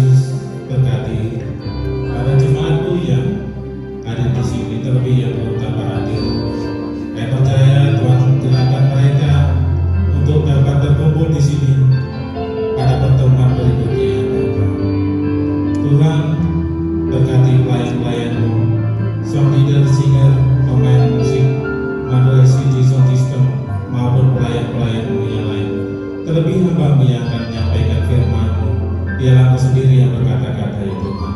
Yesus berkati para jemaatku yang hadir di sini, terlebih yang belum dapat hadir. Saya percaya Tuhan menggerakkan mereka untuk dapat berkumpul di sini pada pertemuan berikutnya. Tuhan berkati pelayan-pelayanmu, song leader, singer, pemain musik, manual CD sound system, maupun pelayan-pelayanmu yang lain. Terlebih hamba-Mu yang akan menyampaikan firman-Mu, biarlah Engkau sendiri yang berkata-kata ya Tuhan.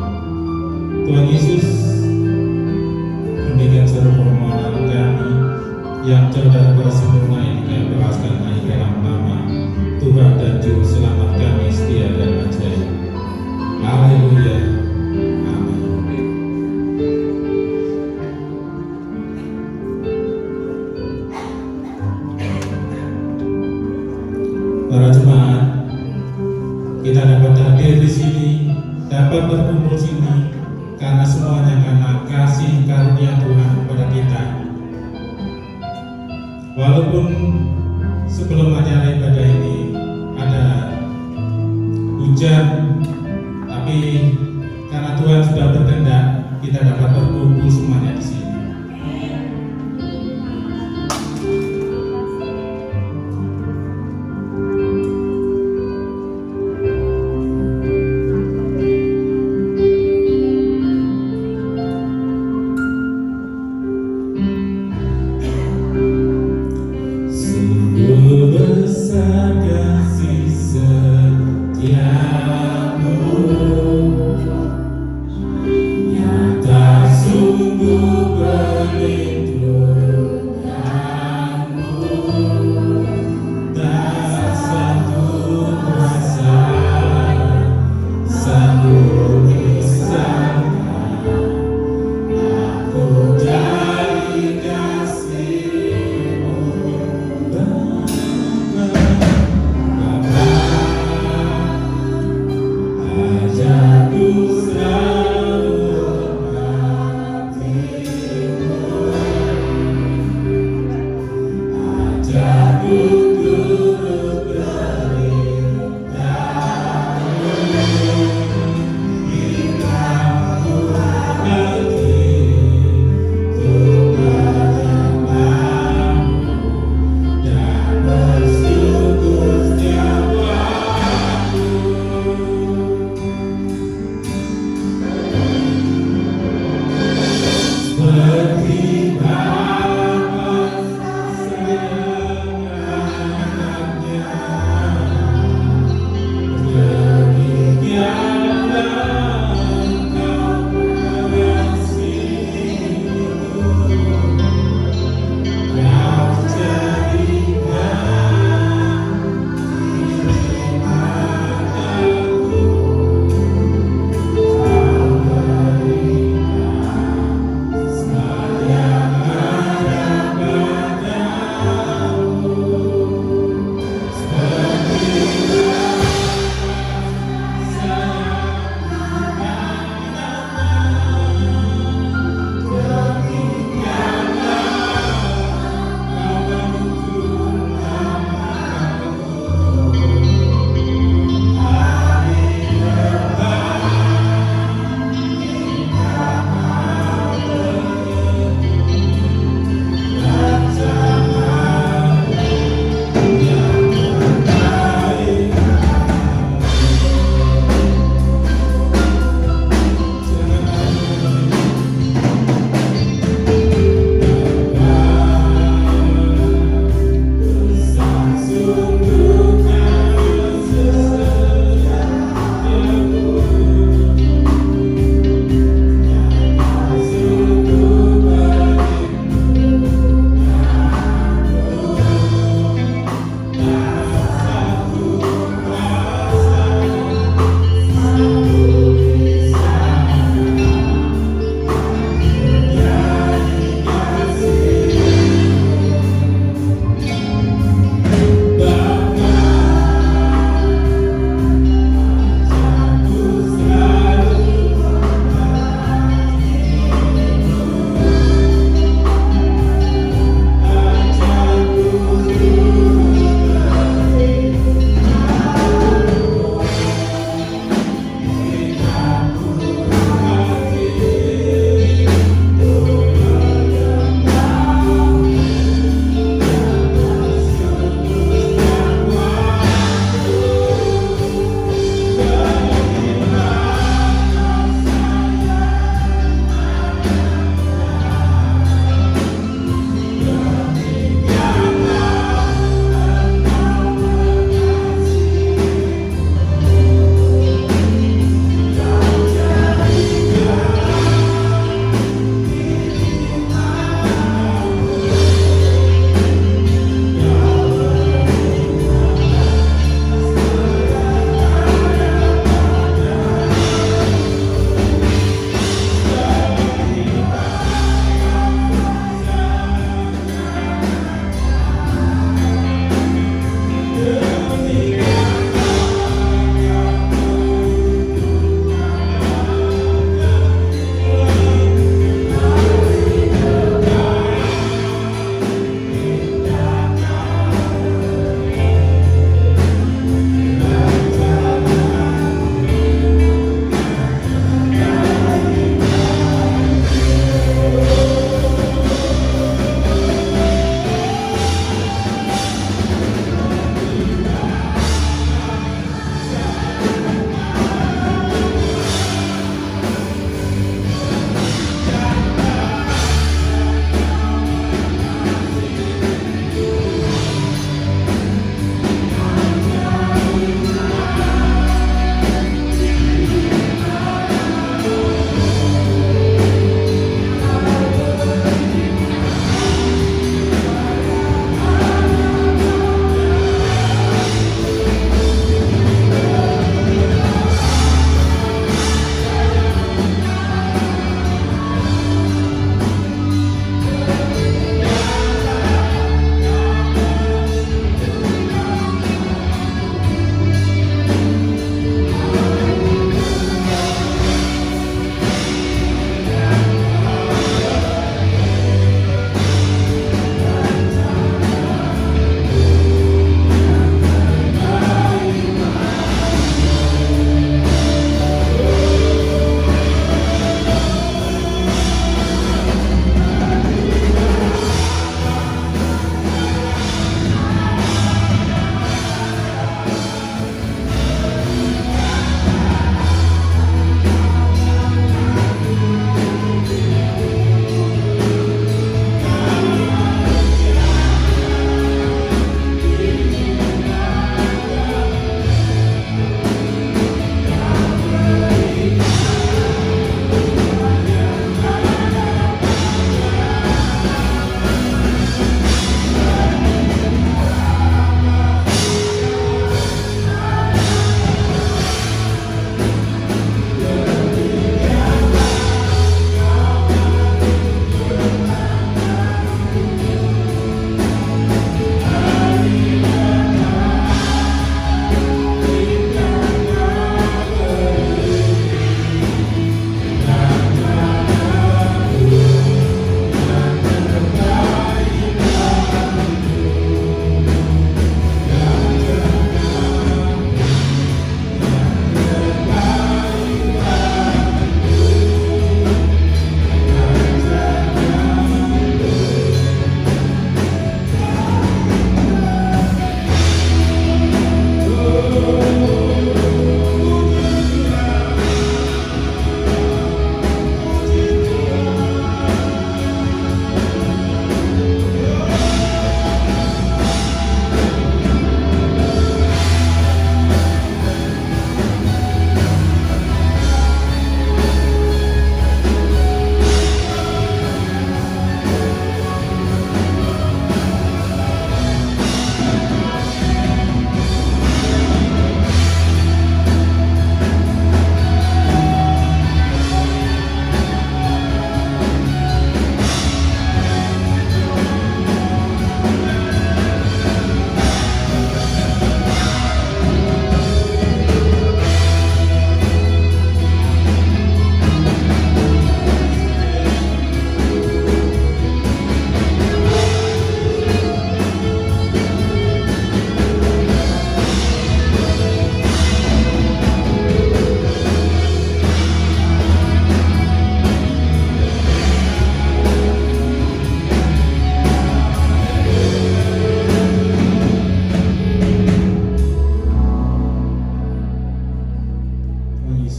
Tuhan Yesus, demikian seluruh permohonan kami yang saudara bersimpulan ini kami beraskan hanya dalam nama Tuhan dan Juru Selamat kami setia dan ajaib. Haleluya. Amin. Para jemaat, kita dapat hadir di sini, dapat berkumpul sini karena semuanya karena kasih karunia Tuhan kepada kita. Walaupun sebelum acara ibadah ini ada hujan, tapi karena Tuhan sudah berkehendak, kita dapat berkumpul semuanya di sini. Sungguh besar kasih setiamu, nyata sungguh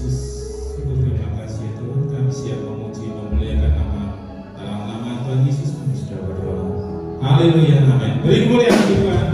Yesus, sungguh terima kasih ya Tuhan, kami siap memuji memuliakan dalam nama Tuhan Yesus kami sudah berdoa. Haleluya, amin. Beri kemuliaan Tuhan.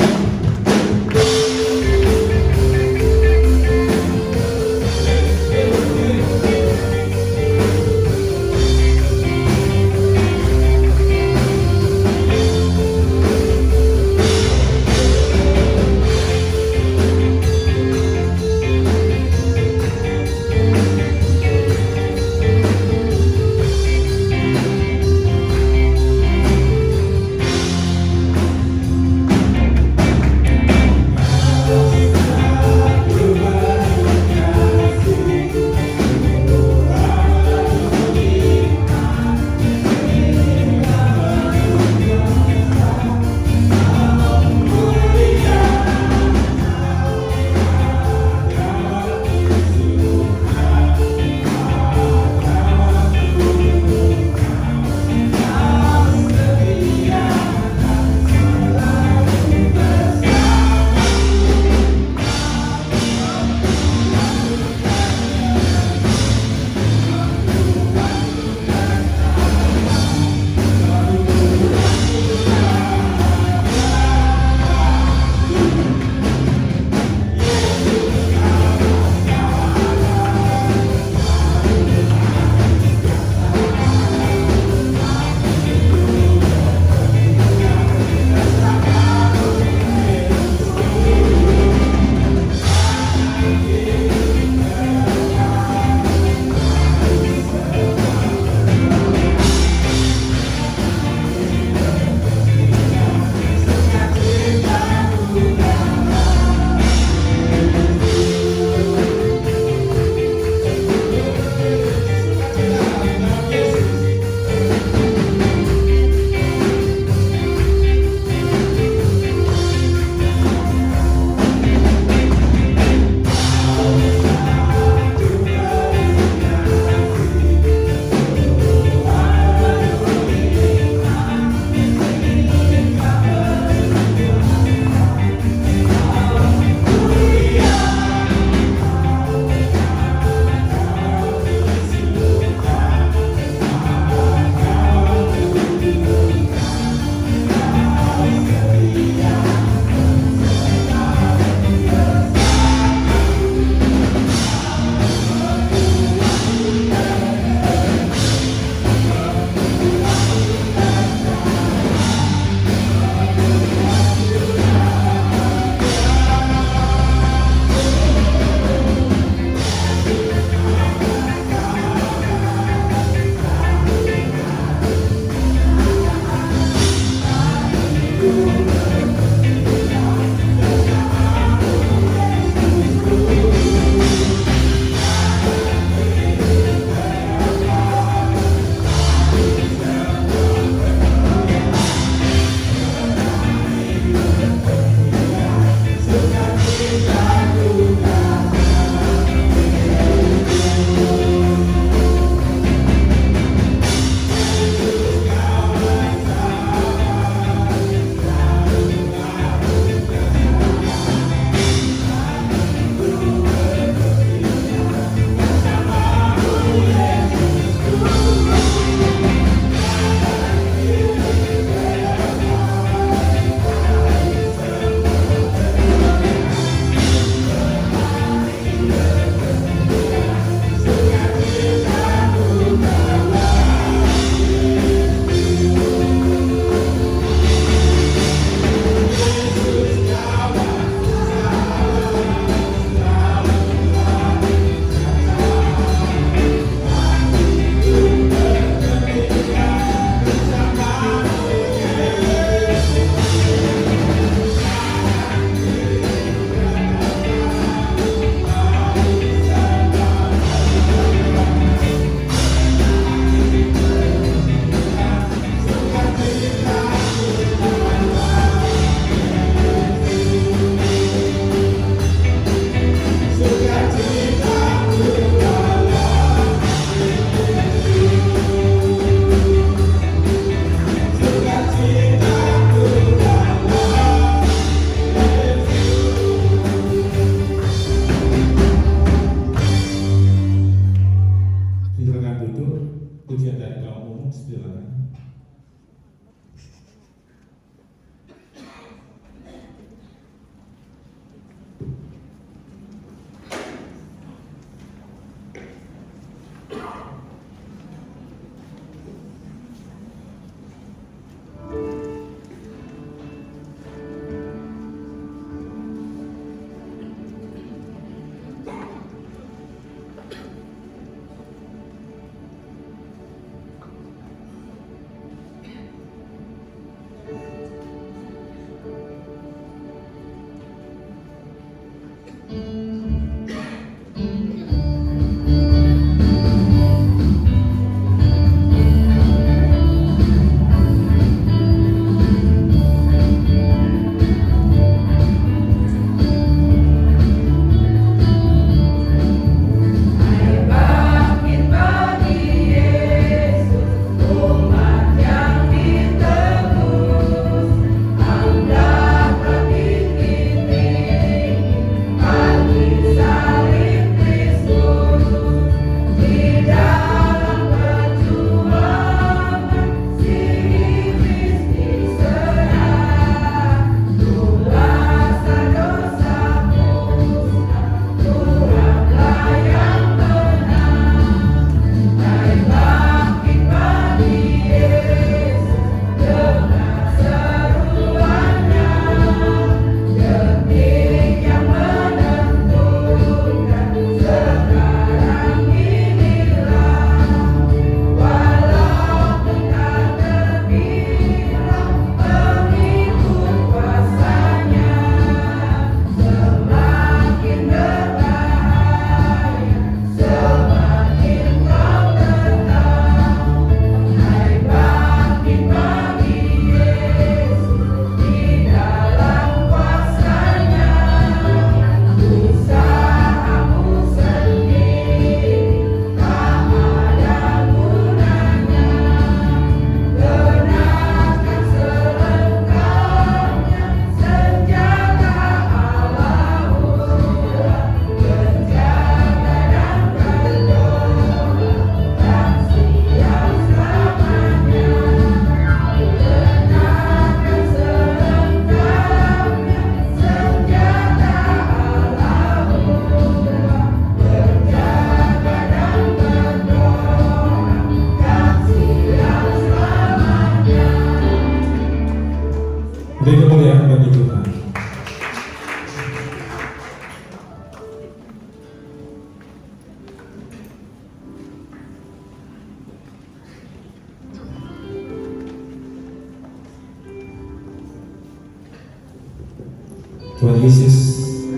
Tuhan Yesus,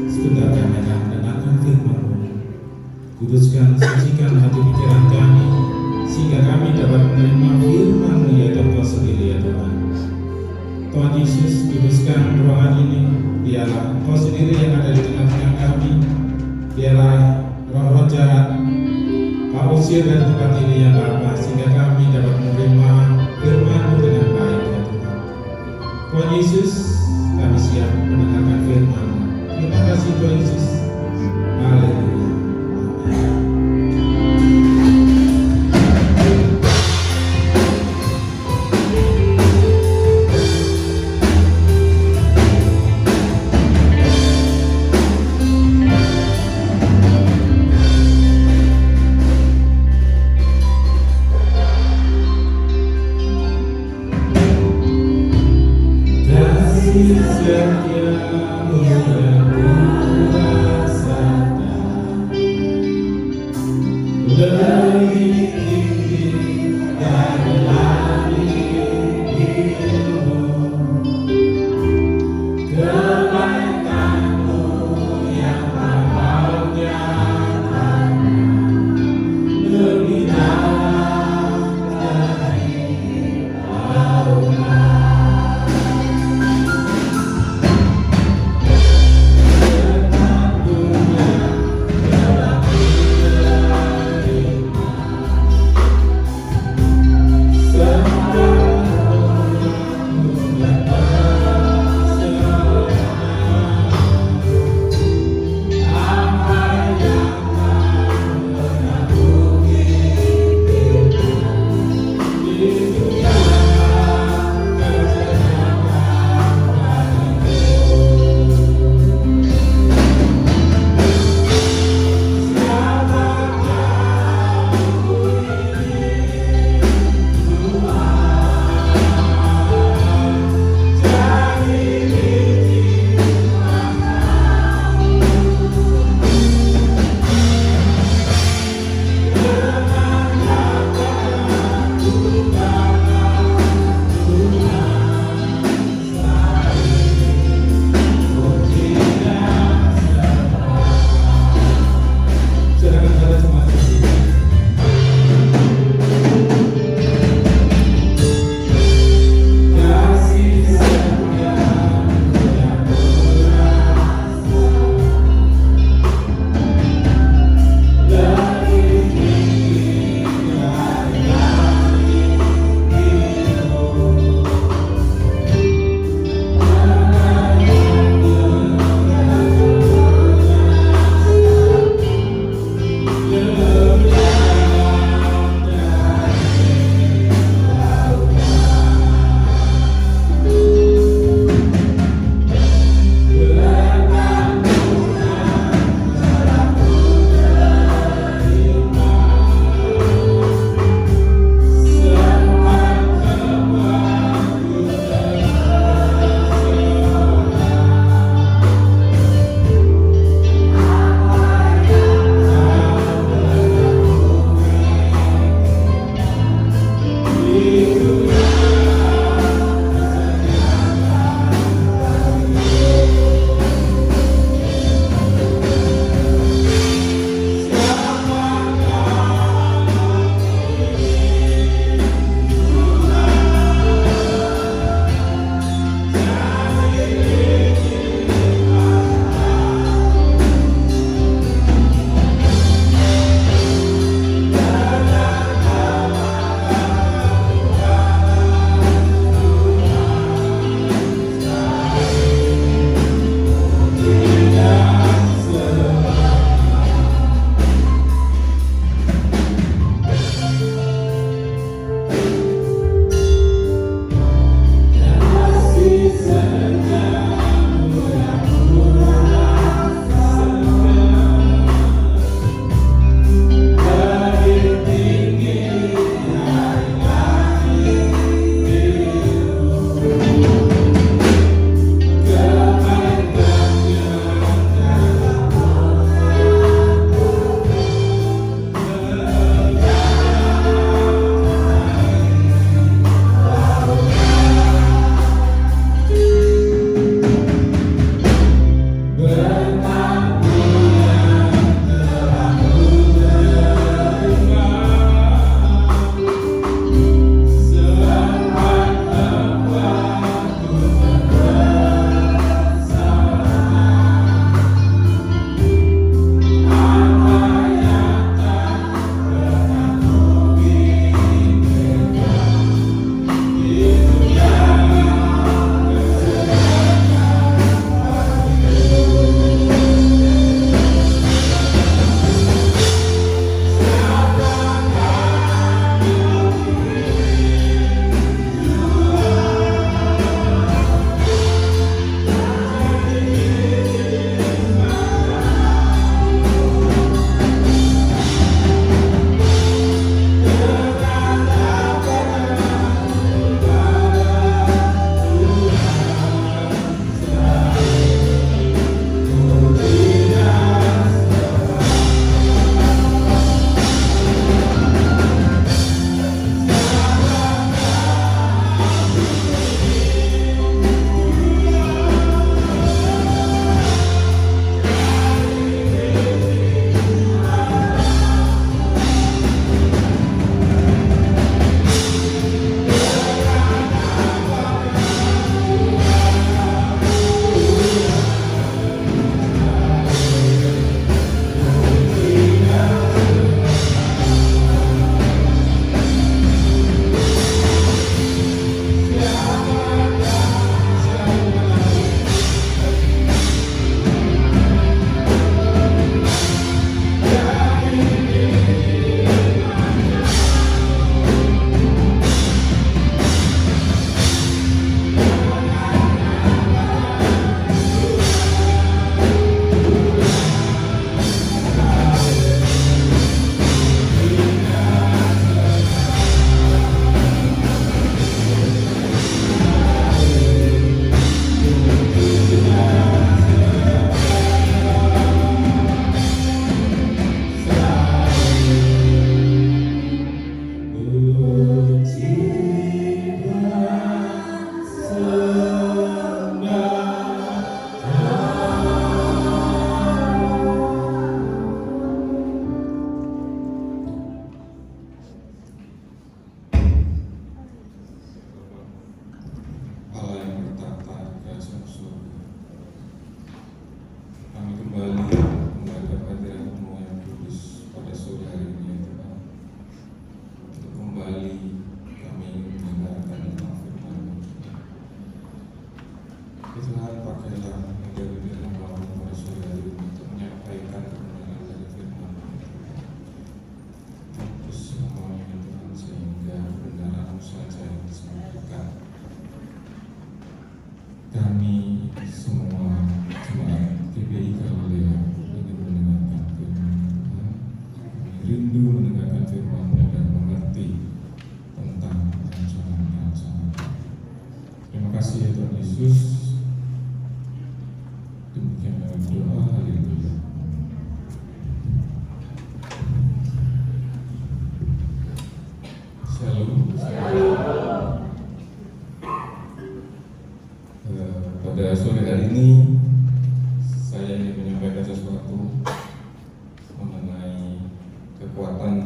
sebentar kami akan mendengarkan firman-Mu. Kuduskan, sucikan hati pikiran kami, sehingga kami dapat menerima firman-Mu, yaitu Engkau sendiri, ya Tuhan. Tuhan Yesus, kuduskan ruangan ini, biarlah Engkau sendiri yang ada di tengah-tengah kami, biarlah roh-roh jahat Kau usir dari tempat ini, ya Bapa, sehingga kami dapat menerima firman-Mu dengan baik, ya Tuhan. Tuhan Yesus, kami siap mendengarkan firman-Mu. Terima kasih Tuhan Yesus. Haleluya.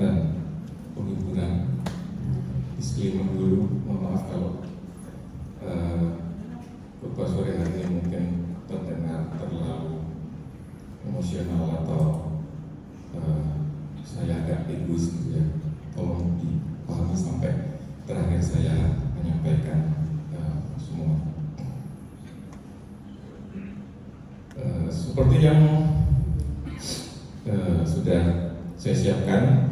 dan penghiburan. Disclaimer dulu, mohon maaf kalau khotbah sore hari ini mungkin terdengar terlalu emosional atau saya agak egois gitu ya. Tolong dipahami sampai terakhir saya menyampaikan semua. Seperti yang sudah saya siapkan,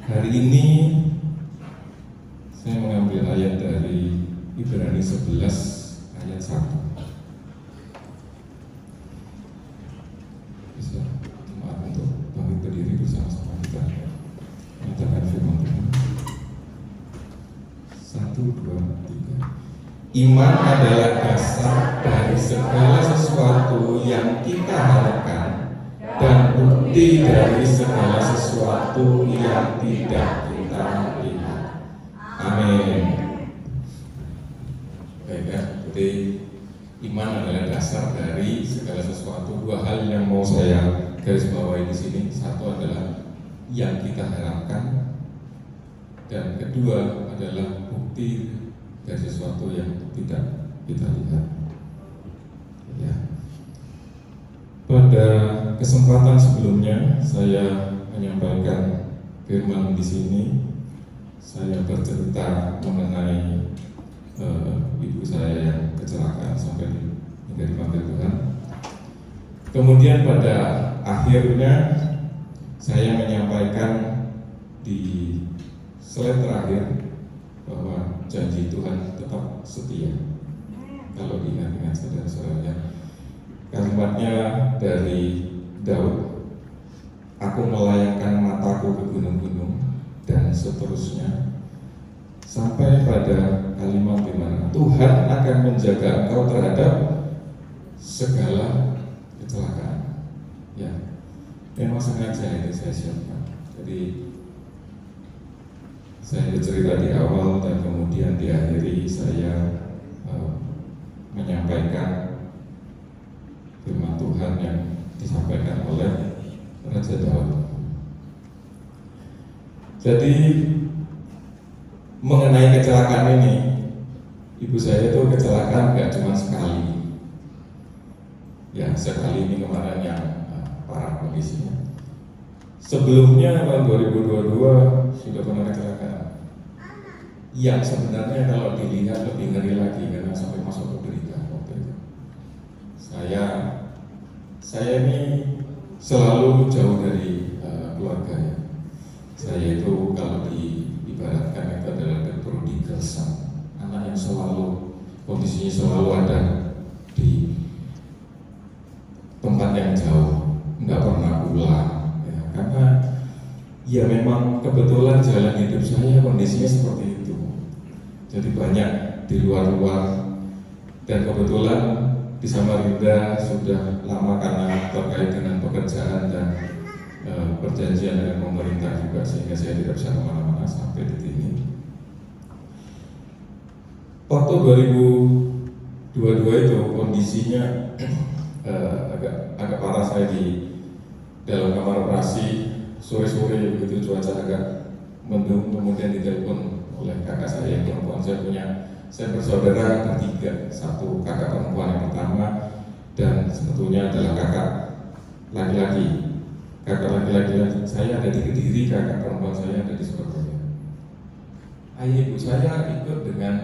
hari ini saya mengambil ayat dari Ibrani 11 ayat 1. Bisa jemaat untuk bangkit berdiri bersama-sama kita menyatakan firman Tuhan. 1, 2, 3. Iman adalah dasar dari segala sesuatu yang kita harapkan dan bukti dari segala sesuatu yang tidak kita lihat. Amin. Baik ya, jadi iman adalah dasar dari segala sesuatu. Dua hal yang mau saya garis bawahi di sini. Satu adalah yang kita harapkan, dan kedua adalah bukti dari sesuatu yang tidak kita lihat. Ya. Pada kesempatan sebelumnya saya menyampaikan firman di sini. Saya bercerita mengenai ibu saya yang kecelakaan sampai hingga dipanggil Tuhan. Kemudian pada akhirnya saya menyampaikan di slide terakhir bahwa janji Tuhan tetap setia. Kalau diingat-ingat saudara-saudaranya, kalimatnya dari Daud, aku melayangkan mataku ke gunung-gunung, dan seterusnya, sampai pada kalimat di mana Tuhan akan menjaga engkau terhadap segala kecelakaan. Ya, memang sengaja ini saya siapkan. Jadi saya bercerita di awal dan kemudian diakhiri saya menyampaikan firman Tuhan yang disampaikan oleh Raja Daud. Jadi mengenai kecelakaan ini, ibu saya itu kecelakaan gak cuma sekali. Ya, sekali ini kemarin yang parah kondisinya. Sebelumnya tahun 2022 sudah pernah kecelakaan yang sebenarnya kalau dilihat lebih ngeri lagi karena sampai masuk ke berita waktu itu. Saya ini selalu jauh dari keluarga ya. Saya itu kalau diibaratkan itu adalah the prodigal son, anak yang selalu kondisinya selalu ada di tempat yang jauh, nggak pernah pulang. Karena ya memang kebetulan jalan hidup saya kondisinya seperti itu. Jadi banyak di luar-luar, dan kebetulan di Samarinda sudah lama karena terkait dengan pekerjaan dan perjanjian dengan pemerintah juga, sehingga saya tidak bisa kemana-mana sampai detik ini. Waktu 2022 itu kondisinya agak parah. Saya di dalam kamar operasi, sore-sore begitu cuaca agak mendung, kemudian ditelepon oleh kakak saya yang perempuan. Saya bersaudara bertiga, satu kakak perempuan yang pertama, dan sebetulnya adalah kakak laki-laki. Kakak laki-laki saya ada di Kediri, kakak perempuan saya ada di Surabaya. Ayah ibu saya ikut dengan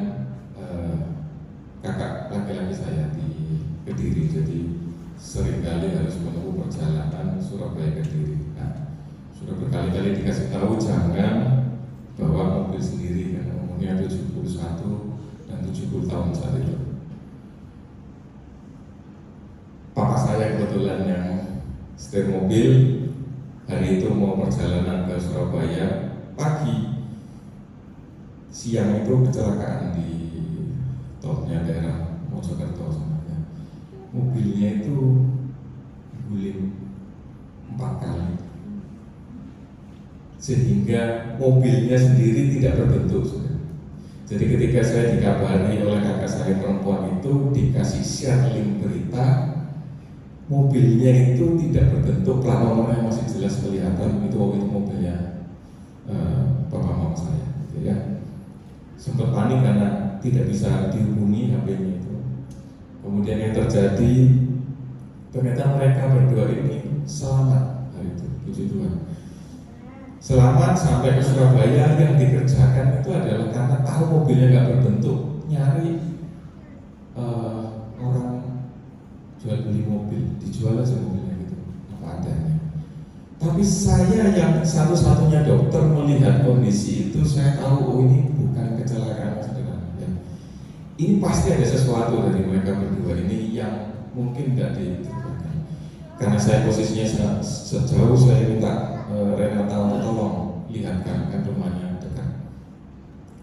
kakak laki-laki saya di Kediri, jadi seringkali harus menempuh perjalanan Surabaya ke Kediri. Nah, sudah berkali-kali dikasih tahu jangan bawa mobil sendiri karena umurnya 71 dan 70 tahun saat itu. Papa saya kebetulan yang setir mobil, hari itu mau perjalanan ke Surabaya pagi, siang itu kecelakaan di tolnya daerah Mojokerto sebenarnya. Mobilnya itu guling 4 kali, sehingga mobilnya sendiri tidak berbentuk. Jadi ketika saya dikabari oleh kakak saya perempuan itu dikasih share link berita, mobilnya itu tidak berbentuk, plat nomornya masih jelas kelihatan, itu mobilnya tidak bisa dihubungi HP-nya itu. Kemudian yang terjadi, ternyata mereka berdua ini selamat hari itu, puji Tuhan. Selamat sampai ke Surabaya. Yang dikerjakan itu adalah karena tahu mobilnya nggak berbentuk, nyari orang jual beli mobil, dijual aja mobilnya gitu, apa adanya. Tapi saya yang satu-satunya dokter melihat kondisi itu, saya tahu oh ini bukan kecelakaan saudara. Ya. Ini pasti ada sesuatu dari mereka berdua ini yang mungkin nggak diterbakan. Karena saya posisinya sejauh saya minta Renata untuk tolong lihatkan kan rumahnya dekat.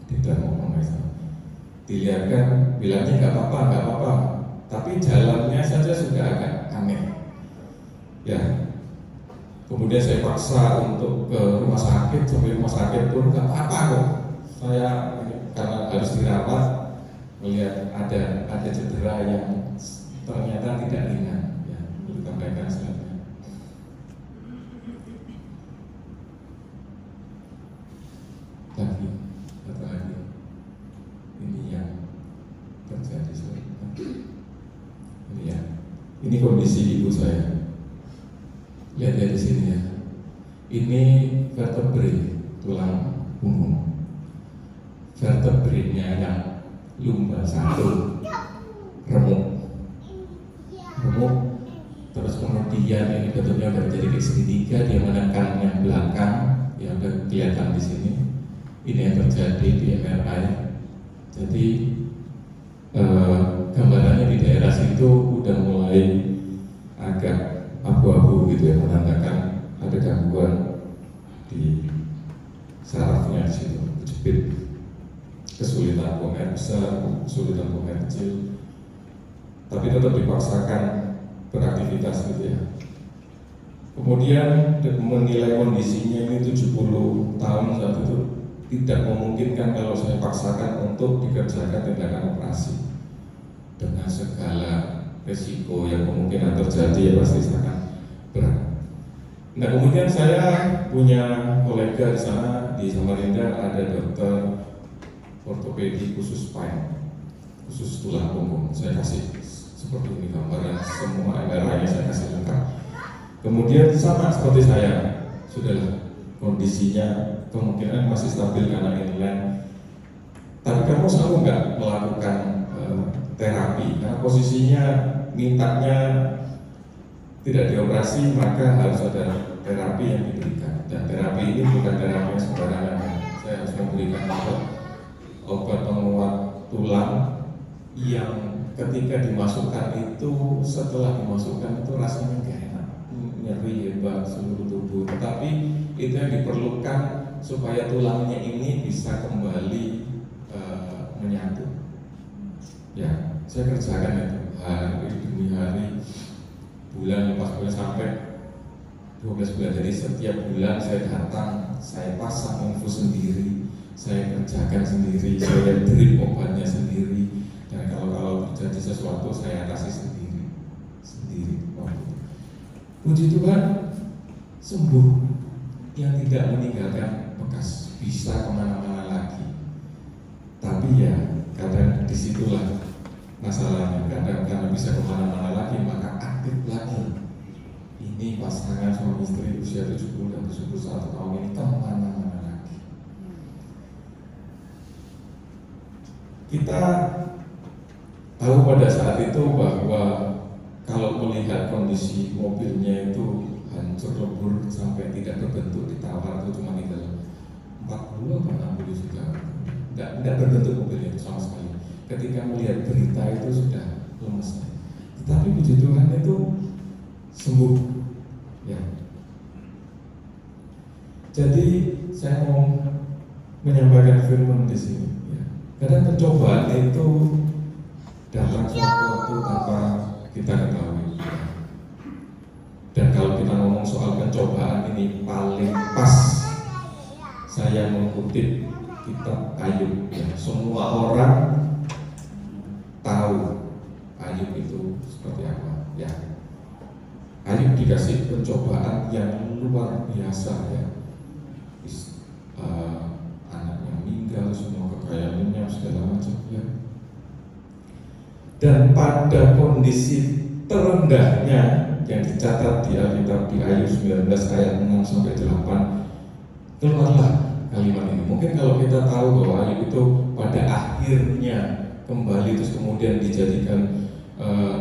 Dia ngomong sama, dilihatkan, bilangnya nggak apa-apa. Tapi jalannya saja sudah agak aneh. Ya. Kemudian saya paksa untuk ke rumah sakit, sampai rumah sakit pun nggak apa-apa kok. Saya karena harus dirawat, melihat ada cedera yang ternyata tidak ringan. Ya, perlu sampaikan selanjutnya. Satu lagi, ini yang terjadi selanjutnya. Ini ya, ini kondisi ibu saya. Lihat di sini ya. Ini vertebrae tulang punggung. Vertebrae-nya yang lumbar satu, remuk. Terus kemudian ini bentuknya udah jadi kayak segitiga, dia menekan yang belakang, yang udah kelihatan di sini. Ini yang terjadi di MRI. Jadi gambarannya di daerah situ udah mulai agak abu-abu gitu ya, menandakan ada gangguan di sarafnya di situ, kejepit, kesulitan buang air besar, kesulitan buang air kecil, tapi tetap dipaksakan beraktivitas gitu ya. Kemudian menilai kondisinya ini 70 tahun saat itu tidak memungkinkan kalau saya paksakan untuk dikerjakan tindakan operasi dengan segala resiko yang kemungkinan terjadi ya pasti sangat berat. Nah kemudian saya punya kolega di sana di Samarinda, ada dokter ortopedi khusus spine, khusus tulang punggung. Saya kasih seperti ini gambaran, semua MRI-nya saya kasih lengkap. Kemudian sama seperti saya, sudah kondisinya kemungkinan masih stabil karena inline. Tapi kamu selalu nggak melakukan terapi karena posisinya mintanya tidak dioperasi, maka harus ada terapi yang diberikan. Dan terapi ini bukan terapi yang sembarangan. Saya harus memberikan obat penguat tulang yang ketika dimasukkan itu, setelah dimasukkan itu rasanya gak enak, nyeri hebat seluruh tubuh. Tetapi itu yang diperlukan supaya tulangnya ini bisa kembali menyatu. Ya, saya kerjakan itu hari demi hari, bulan lepas bulan sampai 12 bulan. Jadi setiap bulan saya datang, saya pasang infus sendiri, saya kerjakan sendiri, saya beri obatnya sendiri, dan kalau terjadi sesuatu saya atasi sendiri. Puji Tuhan, sembuh, yang tidak meninggalkan bekas, bisa kemana-mana lagi. Tapi ya kadang disitulah masalahnya, kadang karena bisa kemana-mana lagi maka aktif lagi. Ini pasangan suami istri usia 70 dan 71 tahun ini kemana-mana lagi. Kita tahu pada saat itu bahwa kalau melihat kondisi mobilnya itu hancur lebur sampai tidak berbentuk, ditawar itu cuma tinggal 40 atau 60 juta, tidak berbentuk mobilnya itu sama sekali. Ketika melihat berita itu sudah lemes. Tetapi puji Tuhan itu sembuh. Ya. Jadi saya mau menyampaikan firman di sini. Ya. Kadang pencobaan itu datang suatu waktu tanpa kita ketahui. Dan kalau kita ngomong soal pencobaan ini paling pas saya mengutip kitab Ayub. Ya. Semua orang tahu Ayub itu seperti apa. Ya. Ayub dikasih pencobaan yang luar biasa ya. Anaknya meninggal, semua kekayaannya segala macam. ya. Dan pada kondisi terendahnya yang dicatat di Alkitab di Ayub 19 ayat 6 sampai 8, keluarlah kalimat ini. Mungkin kalau kita tahu bahwa Ayub itu pada akhirnya kembali terus kemudian dijadikan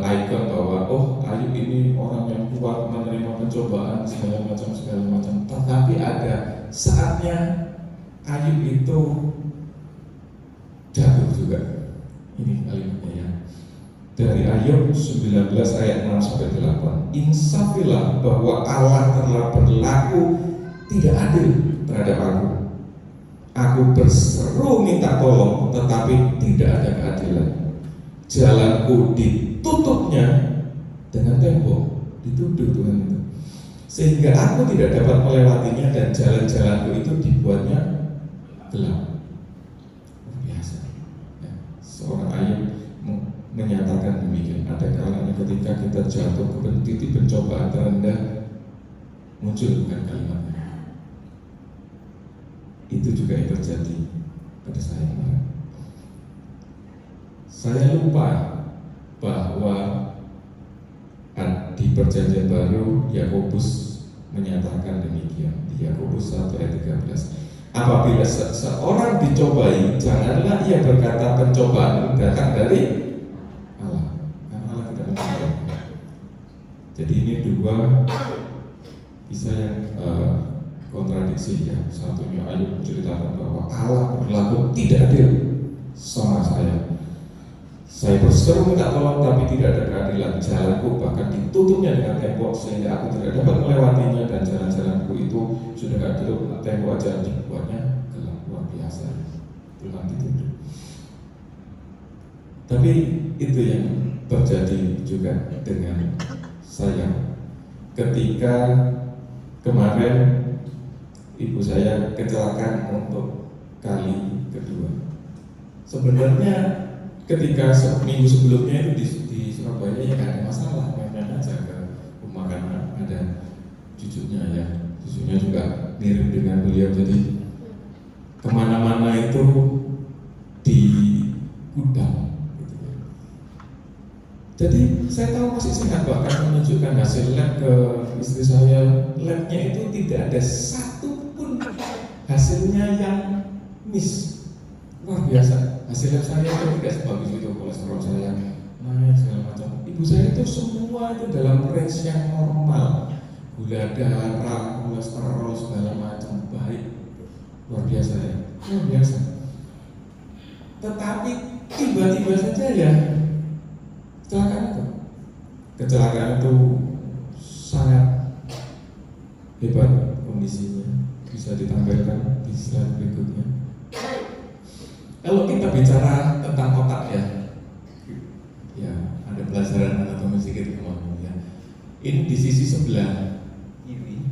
ikon bahwa Ayub ini orang yang kuat menerima pencobaan segala macam. Tetapi ada saatnya Ayub itu jatuh juga. Ini kalimatnya ya. Dari Ayub 19 ayat 6 sampai 8. Insafilah bahwa Allah telah berlaku tidak adil terhadap aku. Aku berseru minta tolong, tetapi tidak ada keadilan. Jalanku ditutupnya dengan tembok, dituduh Tuhan itu. Sehingga aku tidak dapat melewatinya dan jalan-jalanku itu dibuatnya gelap. Biasa. Ya, seorang Ayub menyatakan demikian. Ada kalanya ketika kita jatuh ke titik pencobaan terendah, muncul bukan kalimatnya. Itu juga yang terjadi pada saya kemarin. Saya lupa bahwa di Perjanjian Baru Yakobus menyatakan demikian di Yakobus 1 ayat 13. Apabila seorang dicobai, janganlah ia berkata pencobaan datang dari Allah, karena Allah tidak mencobai. Jadi ini dua kisah yang kontradiksi ya. Satunya Ayub menceritakan bahwa Allah berlaku tidak adil sama saya. Saya berseru minta tolong tapi tidak ada keadilan. Jalanku bahkan ditutupnya dengan tembok sehingga aku tidak dapat melewatinya, dan jalan-jalanku itu sudah gak ditutup tembok aja dibuatnya gelap. Luar biasa, Tuhan ditutup. Tapi itu yang terjadi juga dengan saya ketika kemarin ibu saya kecelakaan untuk kali kedua. Sebenarnya ketika minggu sebelumnya itu di Surabaya ya gak ada masalah, main-main aja ke rumah karena ada cucunya ya, cucunya juga mirip dengan beliau, jadi kemana-mana itu di gudang gitu ya. Jadi saya tahu masih sehat, bahkan menunjukkan hasil lab ke istri saya, labnya itu tidak ada satu pun hasilnya yang miss. Luar biasa, hasil lab saya itu tidak sebagus itu, kolesterol saya naik segala macam. Ibu saya itu semua itu dalam range yang normal, gula darah, kolesterol segala macam baik, luar biasa ya, luar biasa. Tetapi tiba-tiba saja ya kecelakaan itu sangat hebat kondisinya, bisa ditampilkan di slide berikutnya. Kalau kita bicara tentang otak ya ada pelajaran anatomi sedikit kemarin ya. Ini di sisi sebelah kiri.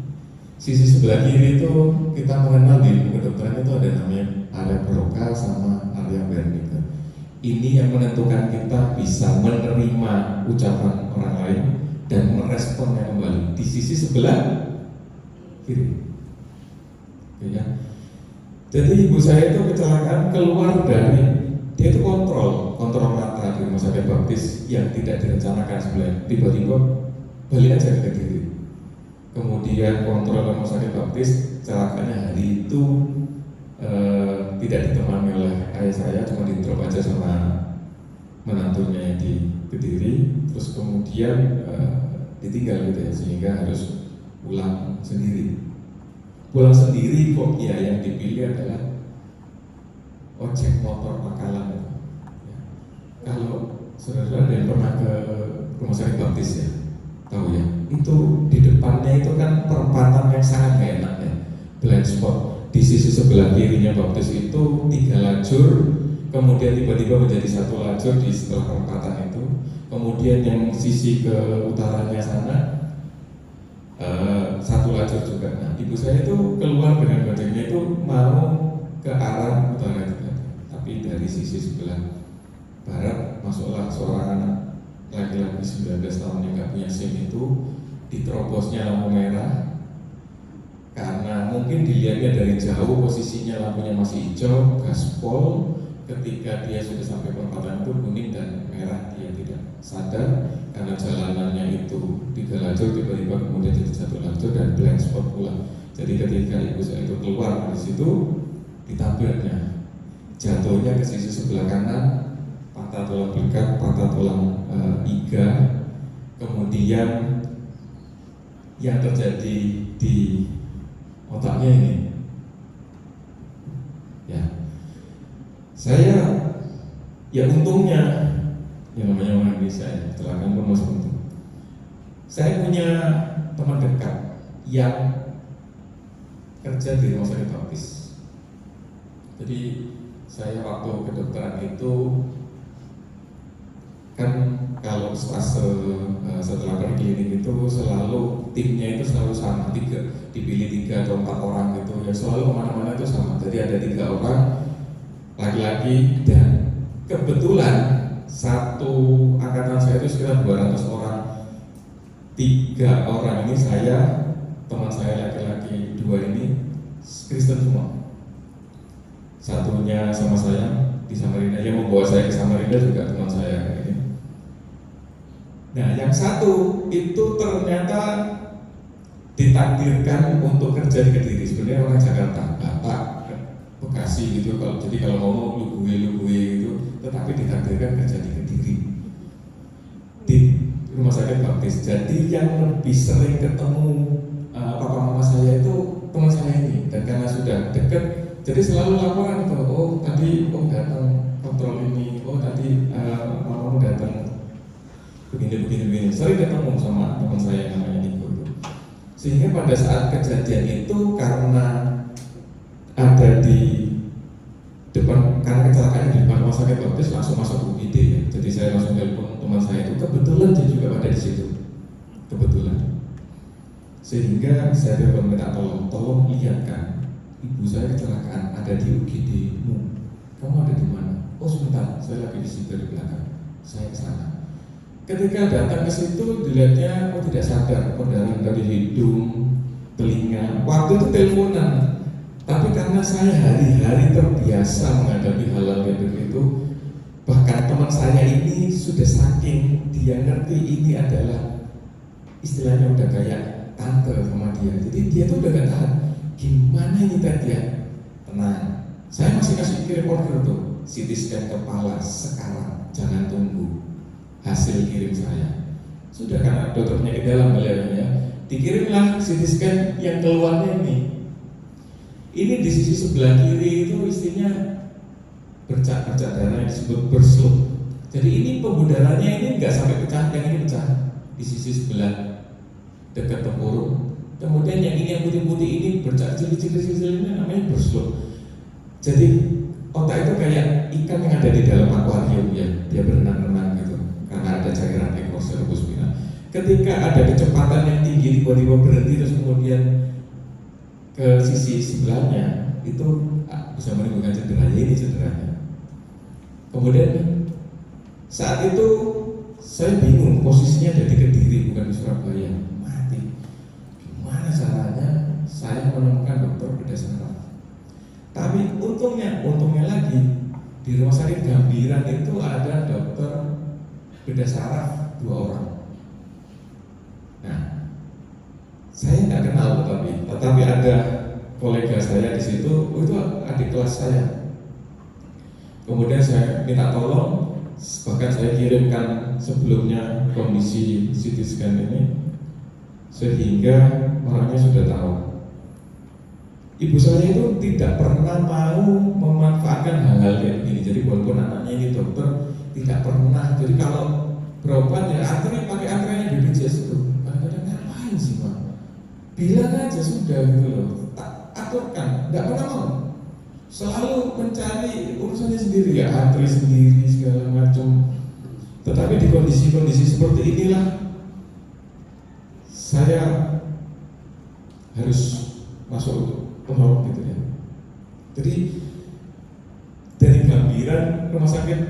Sisi sebelah kiri itu kita mengenal di ilmu kedokteran itu ada namanya area Broca sama area Wernicke. Ini yang menentukan kita bisa menerima ucapan orang lain dan meresponnya kembali di sisi sebelah kiri. Ya. Jadi ibu saya itu kecelakaan keluar dari, dia itu kontrol rata di rumah sakit baptis yang tidak direncanakan sebenarnya, tiba-tiba balik aja ke kiri. Kemudian kontrol rumah sakit baptis, celakanya hari itu tidak ditemani oleh ayah saya, cuma di-drop aja sama menantunya yang di Kediri, terus kemudian ditinggal gitu ya, sehingga harus pulang sendiri. Pulang sendiri kok ya, yang dipilih adalah ojek motor pangkalan ya. Kalau saudara ada yang pernah ke rumah sakit baptis ya, tahu ya, itu di depannya itu kan perempatan yang sangat gak enak ya, blind spot. Di sisi sebelah kirinya baptis itu 3 lajur, kemudian tiba-tiba menjadi 1 lajur di setelah perempatan itu. Kemudian yang sisi ke utaranya sana 1 lajur juga. Nah, ibu saya itu keluar dengan badannya itu mau ke arah utara juga, tapi dari sisi sebelah barat masuklah seorang anak laki-laki 19 tahun yang nggak punya SIM itu, diterobosnya lampu merah karena mungkin dilihatnya dari jauh posisinya lampunya masih hijau, gaspol, ketika dia sudah sampai perempatan itu kuning dan merah, dia tidak sadar karena jalanannya itu 3 lajur, tiba-tiba kemudian jadi 1 lajur dan blank spot pula. Jadi ketika ibu saya itu keluar dari situ, ditabraknya, jatuhnya ke sisi sebelah kanan, patah tulang belakang, patah tulang iga. Kemudian yang terjadi di otaknya ini, ya, saya ya untungnya, yang namanya orang Indonesia ya, kecelakaan pun masih untung. Saya punya teman dekat yang kerja di rumah sakit Baptis. Jadi saya waktu kedokteran itu kan kalau setelah perklinik itu selalu timnya itu selalu sama, dipilih 3 atau 4 orang gitu ya, selalu kemana-mana itu sama. Jadi ada 3 orang laki-laki, dan kebetulan satu angkatan saya itu sekitar 200 orang. 3 orang ini saya, teman saya laki-laki 2 ini Kristen semua. Satunya sama saya di Samarinda, yang membawa saya ke Samarinda juga teman saya ini. Nah, yang satu itu ternyata ditakdirkan untuk kerja di Kediri. Sebenarnya orang Jakarta, Bapak Bekasi gitu. Jadi kalau ngomong lugu-lugu itu, tetapi ditakdirkan kerja di Kediri di rumah sakit Baptis. Jadi yang lebih sering ketemu papa mama saya itu teman saya ini, dan karena sudah dekat, jadi selalu laporan itu. Oh tadi datang kontrol ini, oh tadi mamamu datang begini. Sering ketemu sama teman saya yang namanya Niko itu. Sehingga pada saat kejadian itu, karena ada di depan, karena kecelakaan di depan rumah sakit Baptis, langsung masuk UGD ya. Jadi saya langsung telepon teman saya itu, kebetulan dia juga ada di situ, kebetulan. Sehingga saya telepon minta tolong lihatkan ibu saya kecelakaan, ada di UGD-mu. Kamu ada di mana? Oh sebentar, saya lagi di situ di belakang. Saya ke sana. Ketika datang ke situ, dilihatnya tidak sadar, pendarahan dari hidung, telinga. Waktu itu teleponan, tapi karena saya hari-hari terbiasa menghadapi hal-hal yang begitu, bahkan teman saya ini sudah saking dia ngerti ini adalah istilahnya udah kayak tante sama dia. Jadi dia tuh udah gak tahan. Gimana ini tadi ya? Tenang. Saya masih kasih kirim order tuh, CT scan kepala sekarang, jangan tunggu hasil kirim saya. Sudah, karena dokter penyakit dalam beliaunya, dikirimlah CT scan yang keluarnya ini. Ini di sisi sebelah kiri itu istinya bercak-bercak darah yang disebut bersluk. Jadi ini pembuluh darahnya ini nggak sampai pecah, yang ini pecah di sisi sebelah dekat tempurung. Kemudian yang ini yang putih-putih ini bercak kecil-kecil ini namanya bersluk. Jadi otak itu kayak ikan yang ada di dalam akuarium ya, dia berenang-renang gitu, karena ada cairan eksospinal. Ketika ada kecepatan yang tinggi, tiba-tiba berhenti terus kemudian ke sisi sebelahnya, itu bisa menimbulkan cederanya. Ini cederanya. Kemudian saat itu saya bingung, posisinya ada di Kediri bukan di Surabaya, mati. Gimana caranya saya menemukan dokter bedah saraf? Tapi untungnya lagi di rumah sakit Gambiran itu ada dokter bedah saraf 2 orang. Nah, saya nggak kenal tetapi ada kolega saya di situ, itu adik kelas saya. Kemudian saya minta tolong, bahkan saya kirimkan sebelumnya kondisi CT scan ini, sehingga orangnya sudah tahu. Ibu saya itu tidak pernah mau memanfaatkan hal-hal kayak begini. Jadi walaupun anaknya ini dokter, tidak pernah. Jadi kalau berobat ya pakai antriannya BPJS itu. Kadang-kadang ngapain sih Pak? Bilang aja sudah gitu loh. Tak aturkan, nggak pernah mau. Selalu mencari urusannya sendiri ya, antri sendiri segala macam. Tetapi di kondisi-kondisi seperti inilah saya harus masuk penolong gitu ya. Jadi dari Gambiran rumah sakit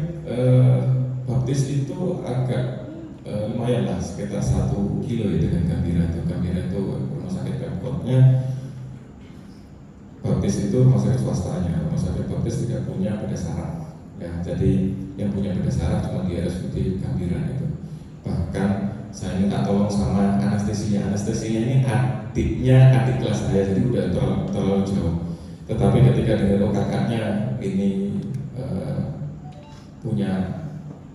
Baptis itu agak lumayan lah, sekitar 1 kilo ya dengan Gambiran itu. Gambiran itu rumah sakit Pemkotnya, Baptis itu rumah sakit swastanya. Rumah sakit Baptis tidak punya bedah saraf. Ya, jadi yang punya beda saraf cuma di RSUD Gambiran itu. Bahkan saya minta tolong sama anestesinya. Anestesinya ini adik kelas saya, jadi udah terlalu jauh. Tetapi ketika dengar kakaknya ini punya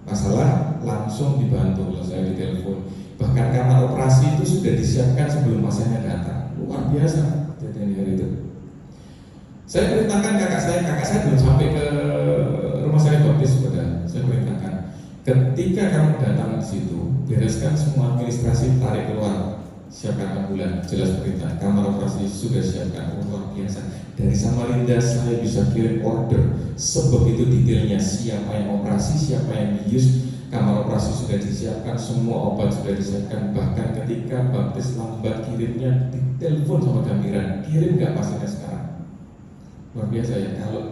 masalah, langsung dibantu. Kalau saya ditelepon, bahkan kamar operasi itu sudah disiapkan sebelum masanya datang. Luar biasa kejadian hari itu. Saya perintahkan kakak saya belum sampai ke rumah sakit Baptis, saudara. Saya perintahkan, ketika kamu datang di situ, bereskan semua administrasi, tarik keluar, siapkan ambulan, jelas perintah. Kamar operasi sudah siapkan, luar biasa. Dari Samarinda saya bisa kirim order sebegitu detailnya, siapa yang operasi, siapa yang bius. Kamar operasi sudah disiapkan, semua obat sudah disiapkan. Bahkan ketika Baptis lambat kirimnya, ditelepon sama Gambiran, kirim nggak pasiennya sekarang. Luar biasa ya, kalau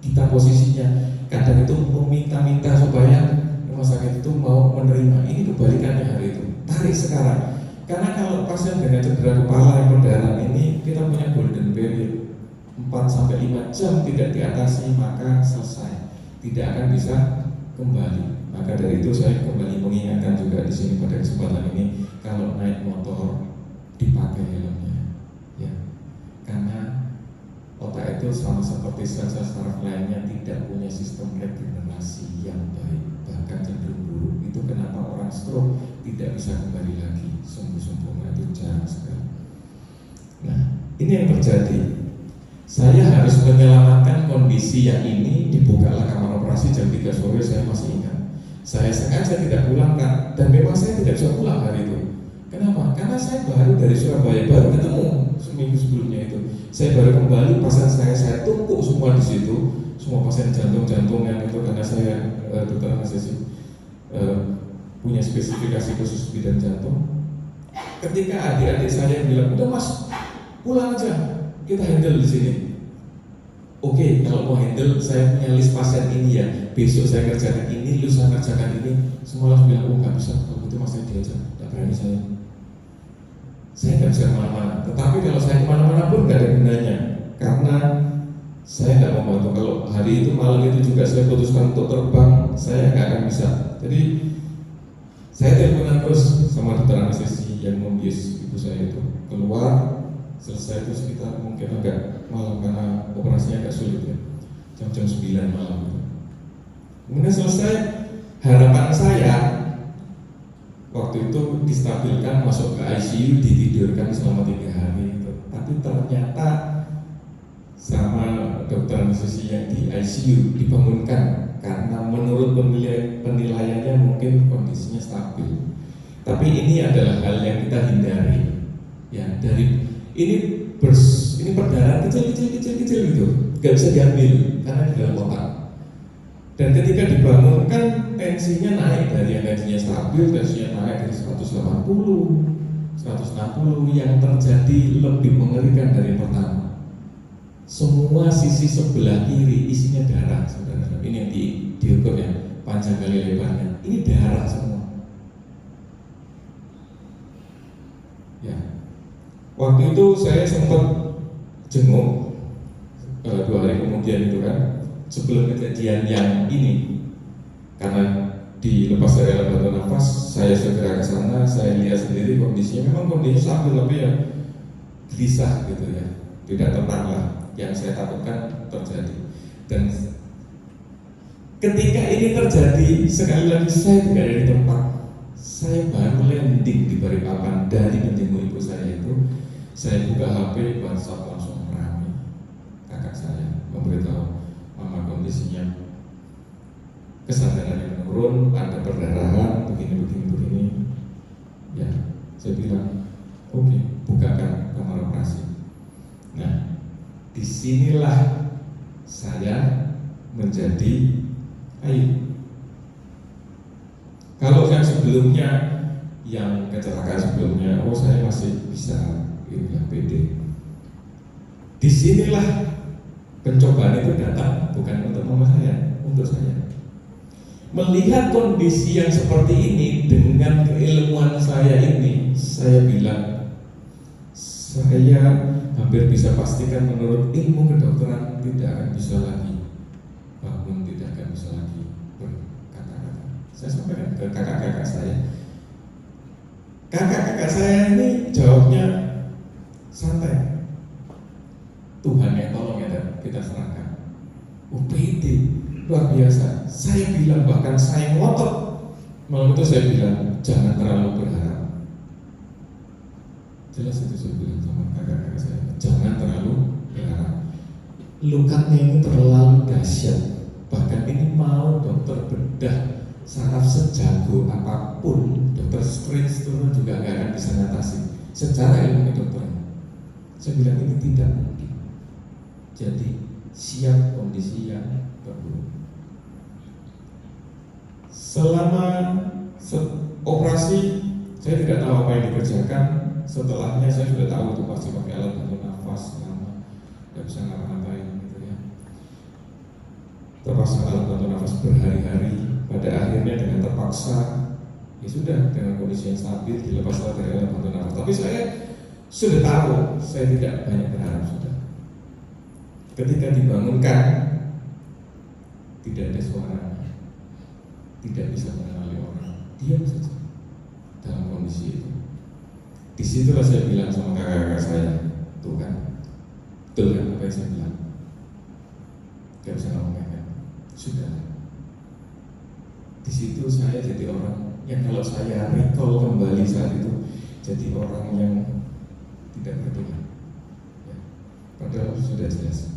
kita posisinya kadang itu meminta-minta supaya rumah sakit itu mau menerima. Ini kebalikannya hari itu, tarik sekarang. Karena kalau pasien dengan cedera kepala yang perdarahan ini, kita punya golden period 4-5 jam tidak diatasi, maka selesai, tidak akan bisa kembali. Maka dari itu saya kembali mengingatkan juga di sini pada kesempatan ini, kalau naik motor dipakai helmnya, ya, karena otak itu sama seperti sel-sel saraf lainnya tidak punya sistem regenerasi yang baik, bahkan cenderung buruk. Itu kenapa orang stroke tidak bisa kembali lagi sembuh-sembuh, itu jarang sekali. Nah, ini yang terjadi. Saya harus menyelamatkan kondisi yang ini. Dibukalah kamar operasi jam 3 sore, saya masih ingat. Saya sengaja tidak pulang, kan, dan memang saya tidak bisa pulang hari itu. Kenapa? Karena saya baru dari Surabaya, baru ketemu seminggu sebelumnya itu. Saya baru kembali, pasien saya tumpuk semua di situ, semua pasien jantung-jantungan itu, karena saya dokter anestesi punya spesifikasi khusus bidang jantung. Ketika adik-adik saya bilang, udah mas, pulang aja, kita handle di sini. Oke, kalau mau handle, saya punya list pasien ini ya. Besok saya kerjakan ini, lusa kerjakan ini. Semua langsung bilang, oh nggak bisa, kalau itu mas saya diajak, nggak berani saya. Saya nggak bisa kemana-mana. Tetapi kalau saya kemana-mana pun nggak ada gunanya, karena saya nggak mau bantu. Kalau hari itu malam itu juga saya putuskan untuk terbang, saya nggak akan bisa. Jadi saya teleponan terus sama dokter anestesi yang membius ibu saya itu. Keluar, selesai itu sekitar mungkin agak malam karena operasinya agak sulit ya, jam 9 malam itu. Kemudian selesai, harapan saya waktu itu distabilkan, masuk ke ICU, ditidurkan selama 3 hari itu. Tapi ternyata sama dokter anestesi yang di ICU dibangunkan karena menurut penilaiannya mungkin kondisinya stabil. Tapi ini adalah hal yang kita hindari ya, dari ini perdarahan kecil gitu, nggak bisa diambil karena di dalam otak. Dan ketika dibangunkan, tensinya naik dari yang tensinya stabil, tensinya naik dari 180, 160, yang terjadi lebih mengerikan dari yang pertama. Semua sisi sebelah kiri isinya darah, saudara. Ini yang diukur ya, panjang kali lebarnya. Ini darah semua. Ya. Waktu itu saya sempat jenguk 2 hari kemudian itu kan, sebelum kejadian yang ini, karena dilepas dari alat bantu nafas, saya segera ke sana, saya lihat sendiri kondisinya memang kondisi stabil, tapi ya gelisah gitu ya, tidak tenang lah yang saya takutkan terjadi. Dan ketika ini terjadi, sekali lagi saya tidak ada di tempat, saya baru landing di Balikpapan dari menjenguk ibu saya itu. Saya buka HP, WhatsApp langsung ramai. Kakak saya memberitahu, mama kondisinya kesadarannya menurun, ada perdarahan, begini. Ya, saya bilang, oke, bukakan kamar operasi. Nah, disinilah saya menjadi aib. Kalau yang sebelumnya, yang kecelakaan sebelumnya, oh saya masih bisa inilah PD. Disinilah pencobaan itu datang bukan untuk mama saya, untuk saya. Melihat kondisi yang seperti ini dengan keilmuan saya ini, saya bilang, saya hampir bisa pastikan menurut ilmu kedokteran tidak akan bisa lagi bangun tidak akan bisa lagi berkata-kata. Saya sampaikan ke kakak-kakak saya. Kakak-kakak saya ini jawabnya santai. Tuhan yang tolong ya, dan kita serahkan. PD luar biasa. Saya bilang, bahkan saya ngotot. Malam itu saya bilang, jangan terlalu berharap. Jelas itu saya bilang sama kakak-kakak saya, jangan terlalu berharap. Lukanya ini terlalu dahsyat. Bahkan ini mau dokter bedah saraf sejago apapun, dokter Strange turun juga nggak akan bisa ngatasi secara ilmu kedokteran. Saya bilang ini tidak mungkin. Jadi siap kondisi yang terburuk. Selama operasi saya tidak tahu apa yang dikerjakan. Setelahnya saya sudah tahu itu pasti pakai alat bantu nafas lama, nggak bisa ngapa-ngapain gitu ya. Terpaksa alat bantu nafas berhari-hari. Pada akhirnya dengan terpaksa, ya sudah, dengan kondisi yang stabil dilepaslah dari alat bantu nafas. Tapi saya sudah tahu, saya tidak banyak berharap sudah. Ketika dibangunkan, tidak ada suara, tidak bisa mengenali orang, diam saja dalam kondisi itu. Disitulah saya bilang sama kakak-kakak saya, tuh kan, betul kan apa yang saya bilang? Gak bisa ngomongin kan? Sudah. Di situ saya jadi orang yang kalau saya recall kembali saat itu, jadi orang yang tidak berdoa. Ya. Padahal sudah jelas.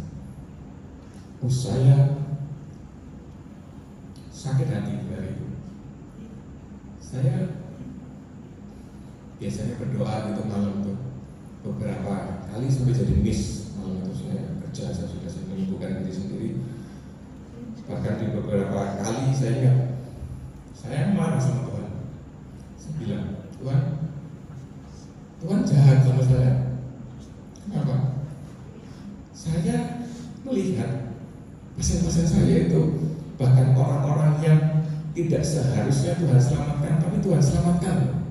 Saya sakit hati dari itu. Saya biasanya berdoa gitu malam tuh beberapa kali sampai jadi miss malam itu. Saya kerja, saya sudah menyibukkan diri sendiri. Bahkan di beberapa kali saya ingat, saya marah sama Tuhan. Saya bilang, Tuhan jahat sama saya. Kenapa? Saya melihat pasien-pasien saya itu, bahkan orang-orang yang tidak seharusnya Tuhan selamatkan, tapi Tuhan selamatkan.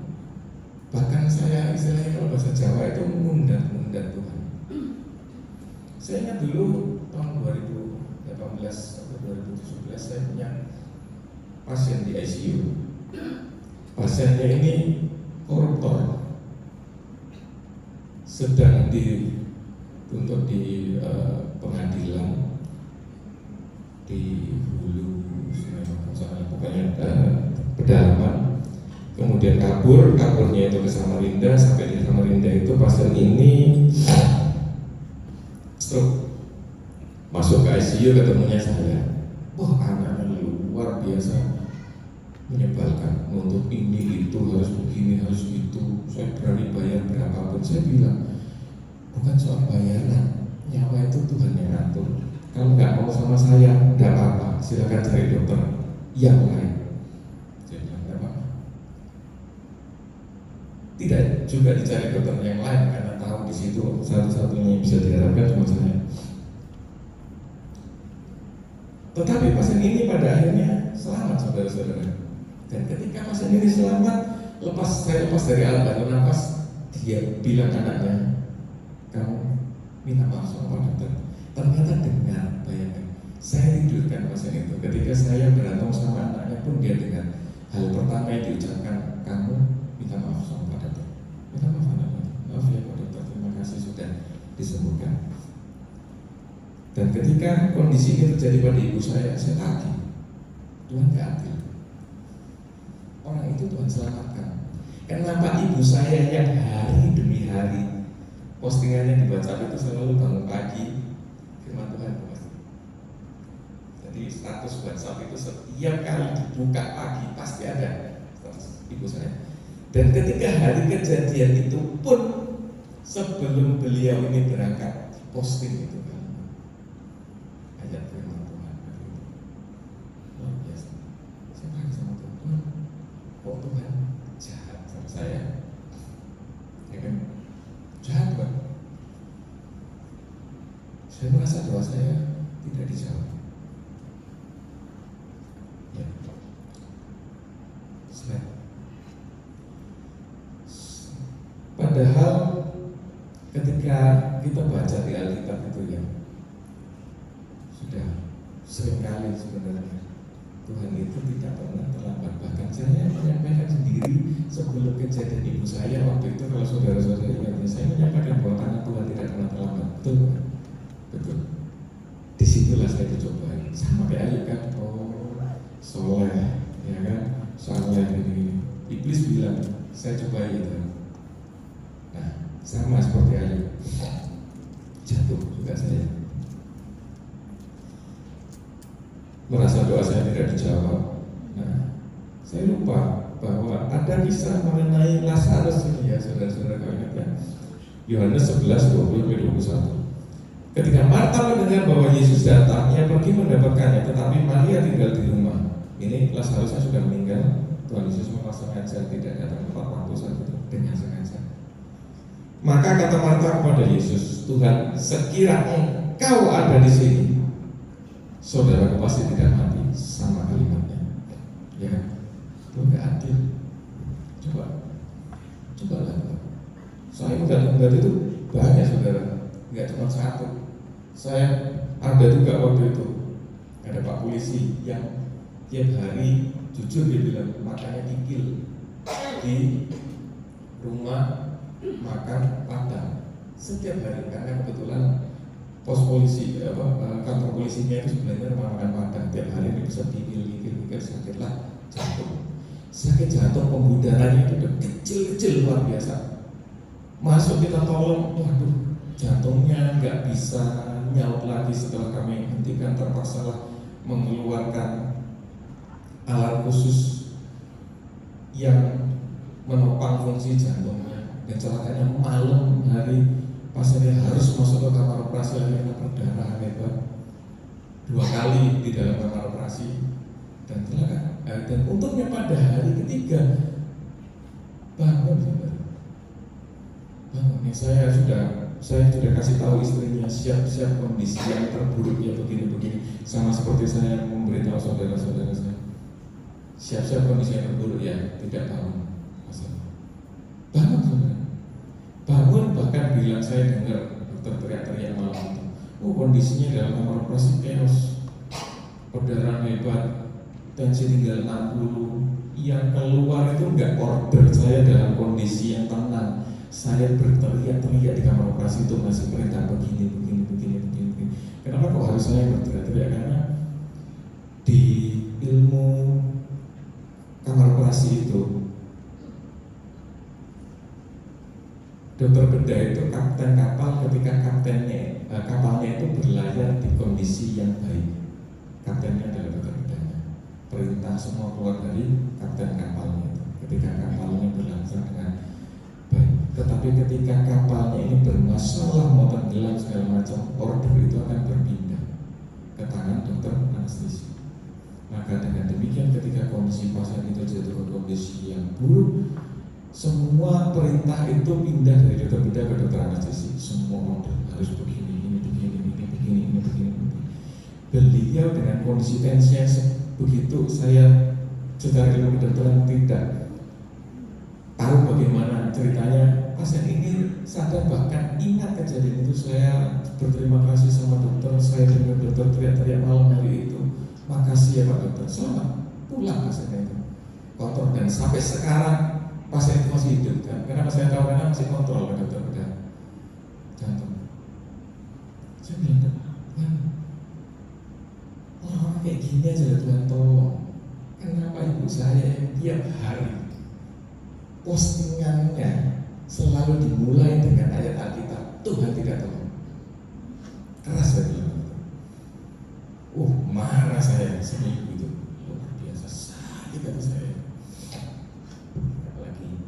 Bahkan saya istilahnya kalau bahasa Jawa itu mengundat Tuhan. Saya ingat dulu tahun 2018 atau 2017 saya punya pasien di ICU. Pasiennya ini koruptor, sedang dituntut di pengadilan di Hulu, pokoknya pedalaman. Kemudian kaburnya itu ke Samarinda. Sampai di Samarinda itu pasien ini stroke. Masuk ke ICU, ketemunya saya. Wah, anaknya luar biasa menyebalkan, nuntut ini itu harus begini harus gitu. Saya berani bayar berapapun. Saya bilang, bukan soal bayaran, nyawa itu Tuhan yang atur. Kalau nggak mau sama saya, nggak apa-apa, silakan cari dokter yang lain. Saya bilang, nggak apa-apa. Tidak juga dicari dokter yang lain karena tahu di situ satu-satunya yang bisa diharapkan cuma saya. Tetapi pasien ini pada akhirnya selamat, saudara-saudara. Dan ketika pasien ini selamat, saya lepas dari alat bantu nafas, dia bilang anaknya, kamu minta maaf sama Pak Dokter. Ternyata dengar, bayangkan, saya tidurkan pasien itu. Ketika saya berantem sama anaknya pun dia dengar. Hal pertama yang diucapkan, kamu minta maaf sama Pak Dokter. Minta maaf anaknya, maaf ya Pak Dokter, terima kasih sudah disembuhkan. Dan ketika kondisi ini terjadi pada ibu saya tagih, Tuhan gak adil. Orang itu Tuhan selamatkan. Kenapa ibu saya yang hari demi hari postingannya di WhatsApp itu selalu bangun pagi firman Tuhan pasti. Jadi status WhatsApp itu setiap kali dibuka pagi pasti ada status ibu saya. Dan ketika hari kejadian itu pun sebelum beliau ini berangkat posting itu kan ayat firman Tuhan itu luar biasa. Saya tanya sama Tuhan, kok Tuhan jahat sama saya? Ya kan? Jahat Pak. Saya merasa doa saya tidak dijawab. Ya. Padahal ketika kita baca di Alkitab itu ya seringkali sebenarnya Tuhan itu tidak pernah terlambat. Bahkan saya menyampaikan sendiri sebelum kejadian ibu saya waktu itu, kalau saudara-saudara ingat, saya menyampaikan bahwa tangan Tuhan tidak pernah terlambat. Betul? Betul. Disitulah saya dicobai sama kayak Ayub kan, oh soleh, ya kan, soleh ini. Iblis bilang saya cobai itu. Nah, sama seperti Ayub, jatuh juga saya. Merasa doa saya tidak dijawab. Nah, saya lupa bahwa ada kisah mengenai Lazarus ini ya, saudara-saudara kau ingat ya. Yohanes 11:20-21. Ketika Marta mendengar bahwa Yesus datang, ia pergi mendapatkannya, tetapi Maria tinggal di rumah. Ini Lazarusnya sudah meninggal. Tuhan Yesus memang sengaja tidak datang tepat waktu saat itu, dengan sengaja. Maka kata Marta kepada Yesus, Tuhan, sekira Engkau ada di sini, saudaraku pasti tidak mati. Sama kalimatnya, ya kan? Itu nggak adil. Cobalah. Saya mendatang itu banyak, saudara, nggak cuma satu. Saya ada juga waktu itu, ada Pak polisi yang tiap hari jujur dia bilang makannya kikil di rumah makan Padang setiap hari, karena kebetulan pos polisi kantor polisinya itu sebenarnya rumah makan Padang. Tiap hari dia bisa kikil sakitlah jantung. Sakit jantung pembudarannya itu udah kecil luar biasa. Masuk kita tolong, waduh, jantungnya nggak bisa nyaut lagi. Setelah kami hentikan, terpaksa mengeluarkan alat khusus yang menopang fungsi jantungnya. Dan celakanya malam hari pasiennya harus masuk ke kamar operasi karena berdarah hebat 2 kali di dalam kamar operasi. Dan dan untungnya pada hari ketiga bangun. Saya sudah kasih tahu istrinya, siap-siap kondisi yang terburuknya begini-begini, sama seperti saya memberitahu saudara-saudara saya, siap-siap kondisi yang terburuk ya, tidak tahu masalah. Bangun, saudara, bangun, bahkan bilang, saya dengar dokter teriak-teriak malam itu, oh kondisinya dalam kamar operasi chaos, perdarahan hebat, tensi tinggal 60, yang keluar itu nggak order saya dalam kondisi yang tenang. Saya berteriak-teriak di kamar operasi itu masih perintah begini. Kenapa kok harus saya berteriak-teriak? Karena di ilmu kamar operasi itu, dokter bedah itu kapten kapal ketika kapalnya itu berlayar di kondisi yang baik. Kaptennya adalah dokter bedahnya. Perintah semua keluar dari kapten kapalnya itu ketika kapalnya berlangsung dengan baik. Tetapi ketika kapalnya ini bermasalah, mau tenggelam segala macam, order itu akan berpindah ke tangan dokter anestesi. Maka dengan demikian, ketika kondisi pasien itu jatuh ke kondisi yang buruk, semua perintah itu pindah dari dokter bedah ke dokter anestesi. Semua order harus begini. Beliau dengan kondisi tensi yang begitu, saya secara ilmu kedokteran tidak tahu bagaimana ceritanya. Pasien ini sadar, bahkan ingat kejadian itu. Saya berterima kasih sama dokter. Saya dengan dokter teriak-teriak malam hari itu, makasih ya Pak Dokter. Selamat pulang pasiennya itu kotor, dan sampai sekarang pasien itu masih hidup kan? Karena saya tahu karena masih kontrol Pak Dokter udah jantung. Saya bilang, Tuhan, orang kayak gini aja Tuhan tolong. Kenapa ibu saya yang tiap hari postingannya selalu dimulai dengan ayat Alkitab, Tuhan tidak tolong. Keras saya bilang. Marah saya seminggu itu, luar biasa sakit hati saya. Apalagi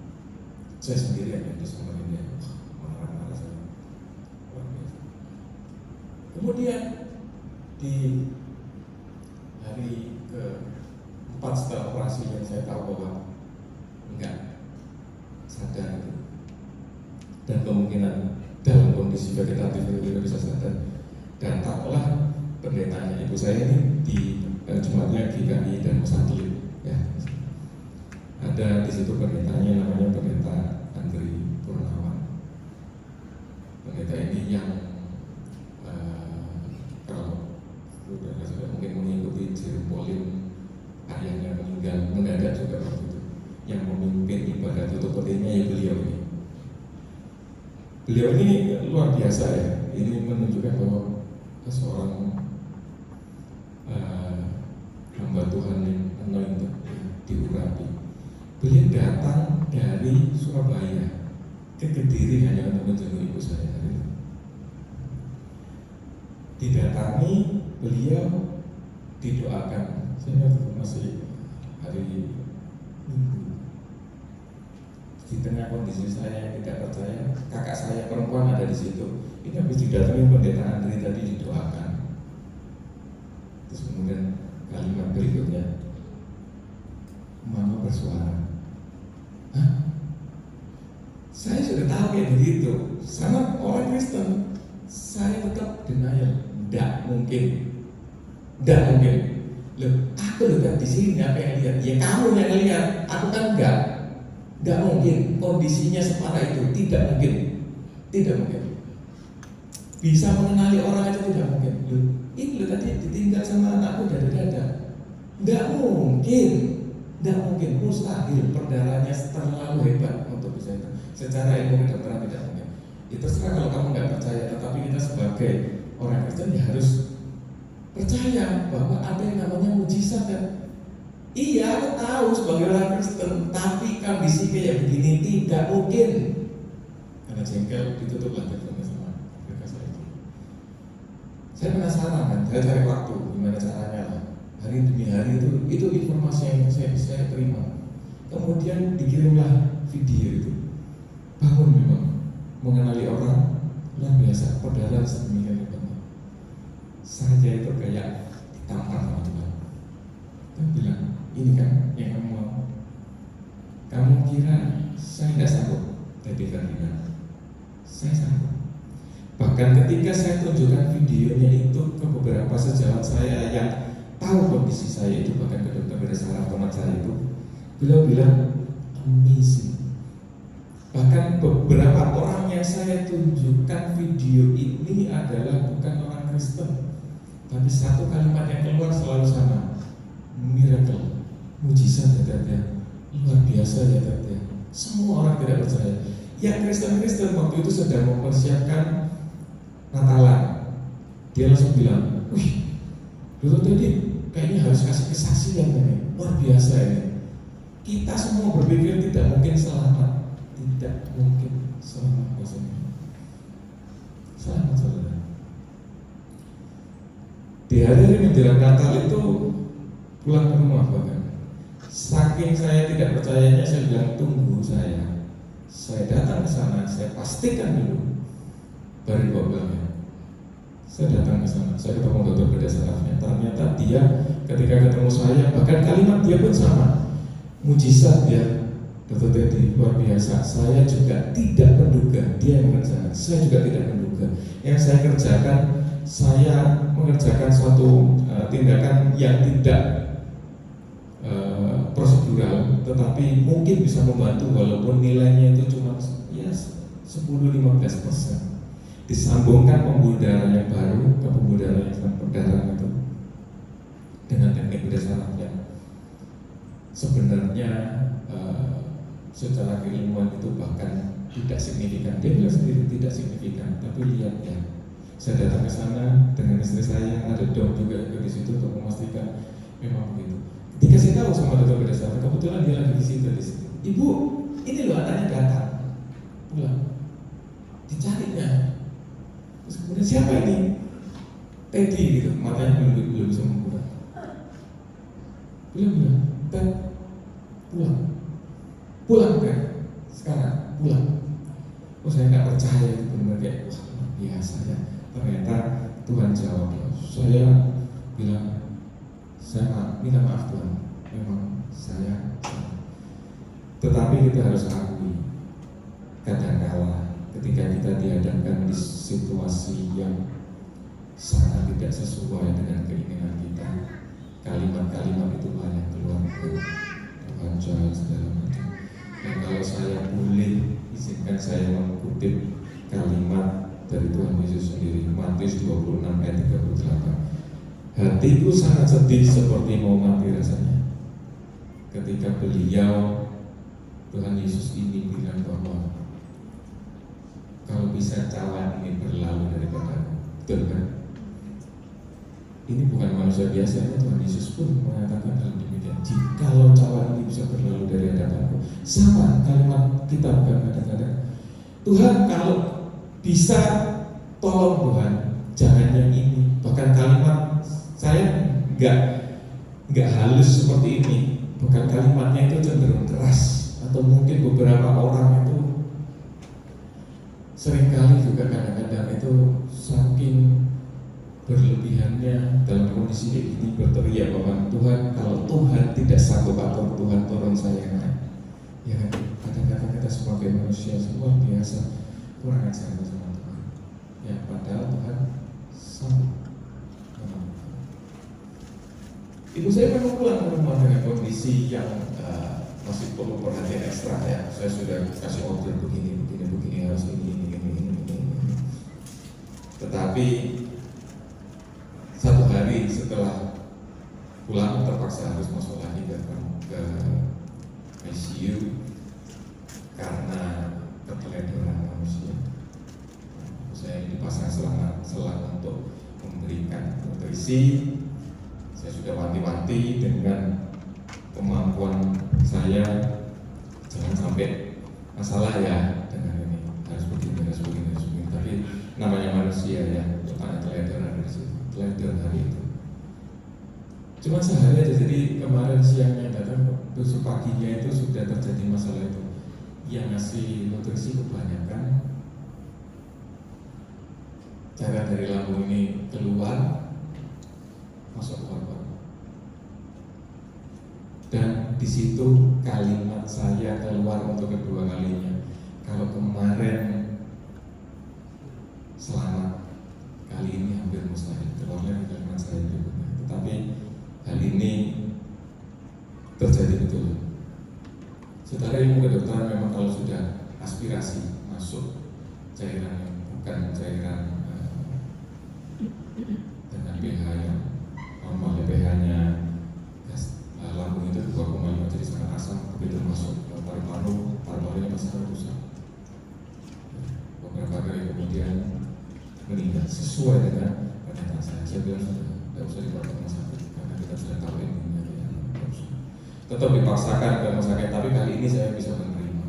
saya sendiri yang di sana ini, marah saya, luar biasa. Kemudian di hari ke-4 setelah operasi, yang saya tahu bahwa enggak sadar itu, dan kemungkinan dalam kondisi vegetatif itu tidak bisa sadar. Datanglah pendetanya ibu saya ini di Jumatnya GKI dan Musatli, ya. Ada di situ pendetanya, namanya pendeta Andri Purnawan. Pendeta ini yang kalau sudah mungkin Jerome Pauline, ayahnya meninggal mendadak juga waktu itu. Yang memimpin ibadah tutup petinya ya beliau ini. Beliau ini luar biasa ya. Ini menunjukkan bahwa seorang hamba Tuhan yang anointed, diurapi. Beliau datang dari Surabaya ke Kediri hanya untuk menjenguk ibu saya. Didatangi, beliau didoakan. Saya masih hari Minggu. Di tengah kondisi saya yang tidak percaya, kakak saya perempuan ada di situ. Ini habis didatangi pendeta Andri tadi didoakan. Terus kemudian kalimat berikutnya, mama bersuara. Hah? Saya sudah tahu kayak begitu. Sama orang Kristen, saya tetap denial. Tidak mungkin. Loh, aku lihat di sini apa yang lihat? Ya kamu yang lihat, aku kan enggak. Tidak mungkin. Kondisinya separah itu. Tidak mungkin. Bisa mengenali orang aja tidak mungkin. Loh, ini loh tadi ditinggal sama anakku dari dada. Tidak mungkin, mustahil. Perdarahannya terlalu hebat untuk bisa itu. Secara ilmu kedokteran tidak mungkin. Itu terserah kalau kamu nggak percaya, tetapi kita sebagai orang Kristen ya harus percaya bahwa ada yang namanya mujizat kan. Iya, aku tahu sebagai orang Kristen, tapi kondisi kayak begini tidak mungkin. Karena jengkel ditutup lah teleponnya sama mereka saya itu. Saya penasaran kan, saya cari waktu gimana caranya lah. Hari demi hari itu informasi yang saya terima. Kemudian dikirimlah video itu. Bangun memang mengenali orang luar biasa, perdana sedemikian hebatnya. Saya itu kayak ditampar sama Tuhan. Dia bilang, ini kan yang kamu mau. Kamu kira saya tidak sanggup? Tadi Ferdinand, saya sanggup. Bahkan ketika saya tunjukkan videonya itu ke beberapa sejawat saya yang tahu kondisi saya itu, bahkan ke dokter berdasarkan teman saya itu, beliau bilang amazing. Bahkan beberapa orang yang saya tunjukkan video ini adalah bukan orang Kristen, tapi satu kalimat yang keluar selalu sama, miracle, mujizat ya, luar biasa ya. Semua orang tidak percaya. Yang Kristen waktu itu sedang mempersiapkan Natalan, dia langsung bilang, wih, dulu tadi kayaknya harus kasih kesaksian ini, luar biasa ini. Kita semua berpikir tidak mungkin selamat. Tidak mungkin selamat rasanya. Selamat saudara. Di hari menjelang Natal itu pulang ke rumah bahkan. Saking saya tidak percayanya, saya bilang tunggu saya. Saya datang ke sana, saya pastikan dulu. Baru dibawa pulang ya. Saya datang ke sana, saya ketemu dokter bedah sarafnya. Ternyata dia ketika ketemu saya, bahkan kalimat dia pun sama. Mujizat dia. Dokter Teddy luar biasa. Saya juga tidak menduga dia yang mengerjakan. Saya juga tidak menduga. Yang saya kerjakan, saya mengerjakan suatu tindakan yang tidak prosedural, tetapi mungkin bisa membantu walaupun nilainya itu cuma ya 10-15%. Disambungkan pembuluh darah yang baru ke pembuluh darah yang sedang berdarah itu dengan teknik bedah saraf yang sebenarnya secara keilmuan itu bahkan tidak signifikan. Dia bilang sendiri tidak signifikan, tapi lihat ya. Saya datang ke sana dengan istri saya, ada dok juga di situ untuk memastikan memang begitu. Ketika saya tahu sama dokter bedah saraf, kebetulan dia lagi di situ. Ibu, ini loh anaknya datang, pulang, dicarinya. Terus kemudian siapa ini? Teddy gitu, matanya belum bisa membuka. Beliau bilang, Ted, pulang kan, sekarang pulang. Oh saya nggak percaya itu benar kayak wah biasa ya. Ternyata Tuhan jawab. Saya bilang, saya minta maaf Tuhan, memang saya salah. Tetapi kita harus akui, kadang-kala ketika kita dihadapkan di situasi yang sangat tidak sesuai dengan keinginan kita, kalimat-kalimat itu banyak keluar. Tuhan jawab segala macam. Dan kalau saya boleh izinkan saya mengutip kalimat dari Tuhan Yesus sendiri, Matius 26 ayat 38. hatiku sangat sedih seperti mau mati rasanya ketika beliau Tuhan Yesus ini bilang bahwa kalau bisa cawan ini berlalu daripadaku. Betul kan? Ini bukan manusia biasa, Tuhan Yesus pun mengatakan hal demikian. Jikalau cawan ini bisa berlalu dari hadapanku. Sama kalimat kita bukan kadang-kadang, Tuhan kalau bisa tolong Tuhan, jangan yang ini. Bahkan kalimat saya nggak halus seperti ini. Bahkan kalimatnya itu cenderung keras. Atau mungkin beberapa orang itu seringkali juga kadang-kadang itu saking berlebihannya dalam kondisi ini berteriak bahwa Tuhan, kalau Tuhan tidak sanggup atau Tuhan turun saya naik. Ya kan, kadang-kadang kita sebagai manusia semua biasa kurang ajar sama Tuhan. Ya padahal Tuhan sanggup. Ibu saya memang pulang ke rumah dengan kondisi yang masih perlu perhatian ekstra ya. Saya sudah kasih order begini harus ini. Tetapi satu hari setelah pulang terpaksa harus masuk lagi ke ICU karena keteledoran manusia. Saya dipasang selang untuk memberikan nutrisi. Saya sudah wanti-wanti dengan kemampuan saya, jangan sampai masalah ya dengan ini, harus begini. Tapi namanya manusia ya, ada teledoran dari situ, teledor hari itu. Cuma sehari aja, jadi kemarin siangnya datang, besok paginya itu sudah terjadi masalah itu. Yang ngasih nutrisi kebanyakan, cara dari lambung ini keluar, masuk ke paru. Dan di situ kalimat saya keluar untuk kedua kalinya. Kalau kemarin selamat, kali ini hampir mustahil. Keluarnya kalimat saya berikutnya. Tetapi hal ini terjadi betul. Saudara ilmu kedokteran memang kalau sudah aspirasi masuk cairan yang bukan cairan dengan pH yang normal, pH-nya lambung itu 2,5 jadi sangat asam. Begitu masuk ke paru-parunya masih rusak. Beberapa hari kemudian meninggal sesuai dengan pernyataan saya. Saya bilang sudah tidak usah dibawa ke rumah sakit karena kita sudah tahu ini. Tetap dipaksakan ke rumah sakit, tapi kali ini saya bisa menerima.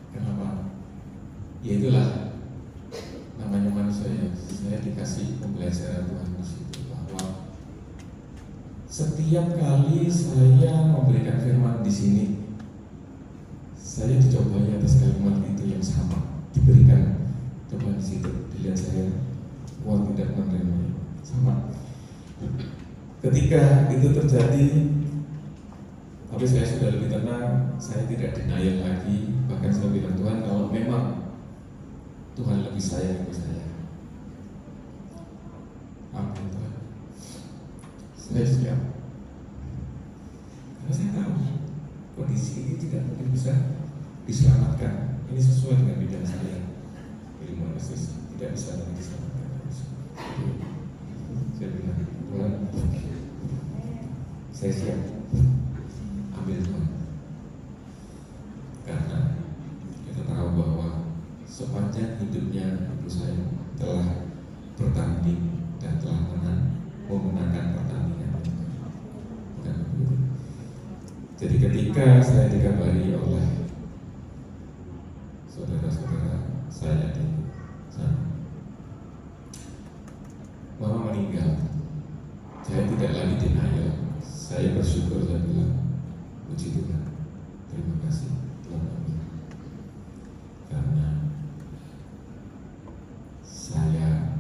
Kenapa? Ya itulah namanya manusia ya. Saya dikasih pembelajaran Tuhan di situ bahwa setiap kali saya memberikan firman di sini, saya dicobai atas kalimat itu yang sama diberikan. Coba di situ dilihat saya, wah tidak menerima sama. Ketika itu terjadi, tapi saya sudah lebih tenang, saya tidak denial lagi. Bahkan saya bilang, Tuhan kalau memang Tuhan lebih sayang ke saya, amin Tuhan, saya siap. Karena saya tahu kondisi ini tidak mungkin bisa diselamatkan. Ini sesuai dengan bidang saya, ilmu anestesi, tidak bisa lagi diselamatkan. Saya bilang, Tuhan, saya siap. Ambil Tuhan. Karena kita tahu bahwa sepanjang hidupnya ibu saya telah bertanding dan telah memenangkan pertandingan. Bukan begitu. Jadi ketika saya dikabari oleh saudara-saudara saya di sana, mama meninggal, saya tidak lagi denial. Saya bersyukur dan bilang, puji Tuhan, terima kasih Tuhan, amin. Karena saya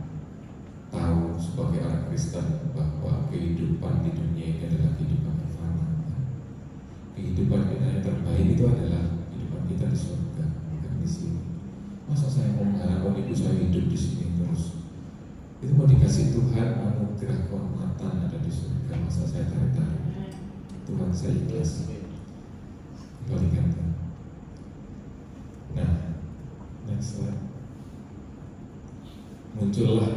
tahu sebagai orang Kristen bahwa kehidupan di dunia ini adalah kehidupan yang fana. Kehidupan kita yang terbaik itu adalah kehidupan kita di surga, bukan di sini. Masa saya mau mengharapkan ibu saya hidup di sini terus? Itu mau dikasih Tuhan anugerah kehormatan ada di surga. Masa saya tarik-tarik? Tuhan saya ikhlas. Kembalikan. Nah, next slide. Muncullah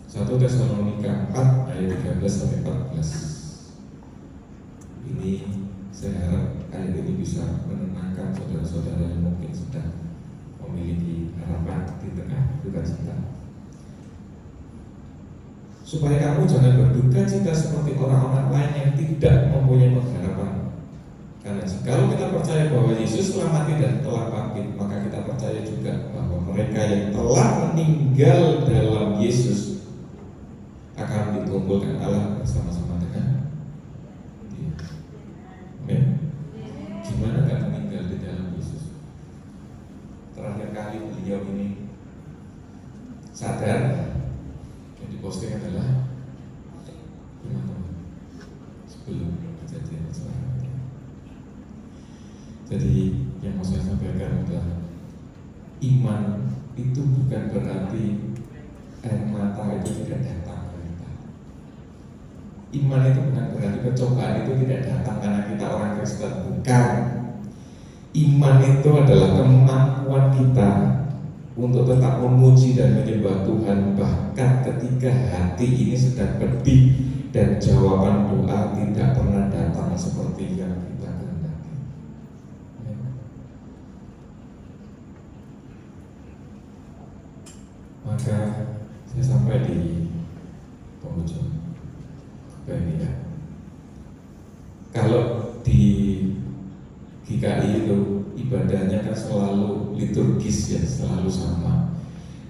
1 Tesalonika 4 ayat 13-14. Ini saya harap ayat ini bisa menenangkan saudara-saudara yang mungkin sedang memiliki harapan di tengah duka cita. Supaya kamu jangan berduka cita seperti orang-orang lain yang tidak mempunyai pengharapan. Karena kalau kita percaya bahwa Yesus telah mati dan telah bangkit, maka kita percaya juga bahwa mereka yang telah meninggal dalam Yesus akan dikumpulkan Allah bersama-sama dengan Dia. Amin. Gimana kan meninggal di dalam Yesus? Terakhir kali beliau ini sadar, yang diposting adalah sebelum kejadian selanjutnya. Jadi yang mau saya sampaikan adalah iman itu bukan berarti air mata itu tidak datang ke kita. Iman itu bukan berarti kecobaan itu tidak datang karena kita orang Kristen. Bukan. Iman itu adalah kemampuan kita untuk tetap memuji dan menyembah Tuhan bahkan ketika hati ini sedang pedih dan jawaban doa tidak pernah datang seperti yang kita kehendaki. Maka saya sampai di penghujung ini ya. Kalau di GKI itu ibadahnya kan selalu liturgis ya, selalu sama.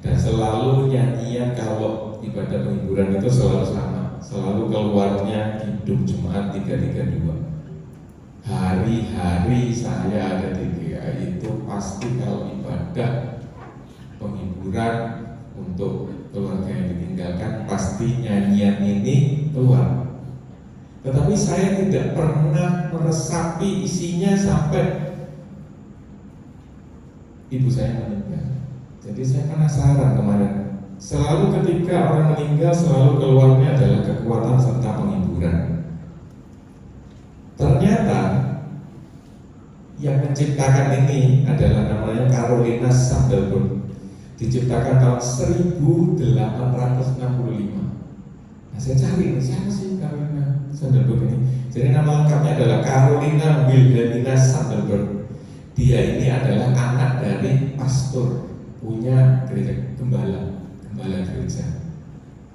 Dan selalu nyanyian kalau ibadah penghiburan itu selalu sama. Selalu keluarnya Kidung Jemaat 332. Hari-hari saya ada di GKI itu pasti kalau ibadah penghiburan untuk keluarga yang ditinggalkan pasti nyanyian ini keluar. Tetapi saya tidak pernah meresapi isinya sampai ibu saya meninggal. Jadi saya penasaran kemarin. Selalu ketika orang meninggal selalu keluarnya adalah kekuatan serta penghiburan. Ternyata yang menciptakan ini adalah namanya Carolina Sandelberg. Diciptakan tahun 1865. Nah, saya cari siapa sih Carolina Sandelberg ini. Jadi nama lengkapnya adalah Carolina Wilhelmina Sandelberg. Dia ini adalah anak dari pastor, punya gereja, gembala gereja.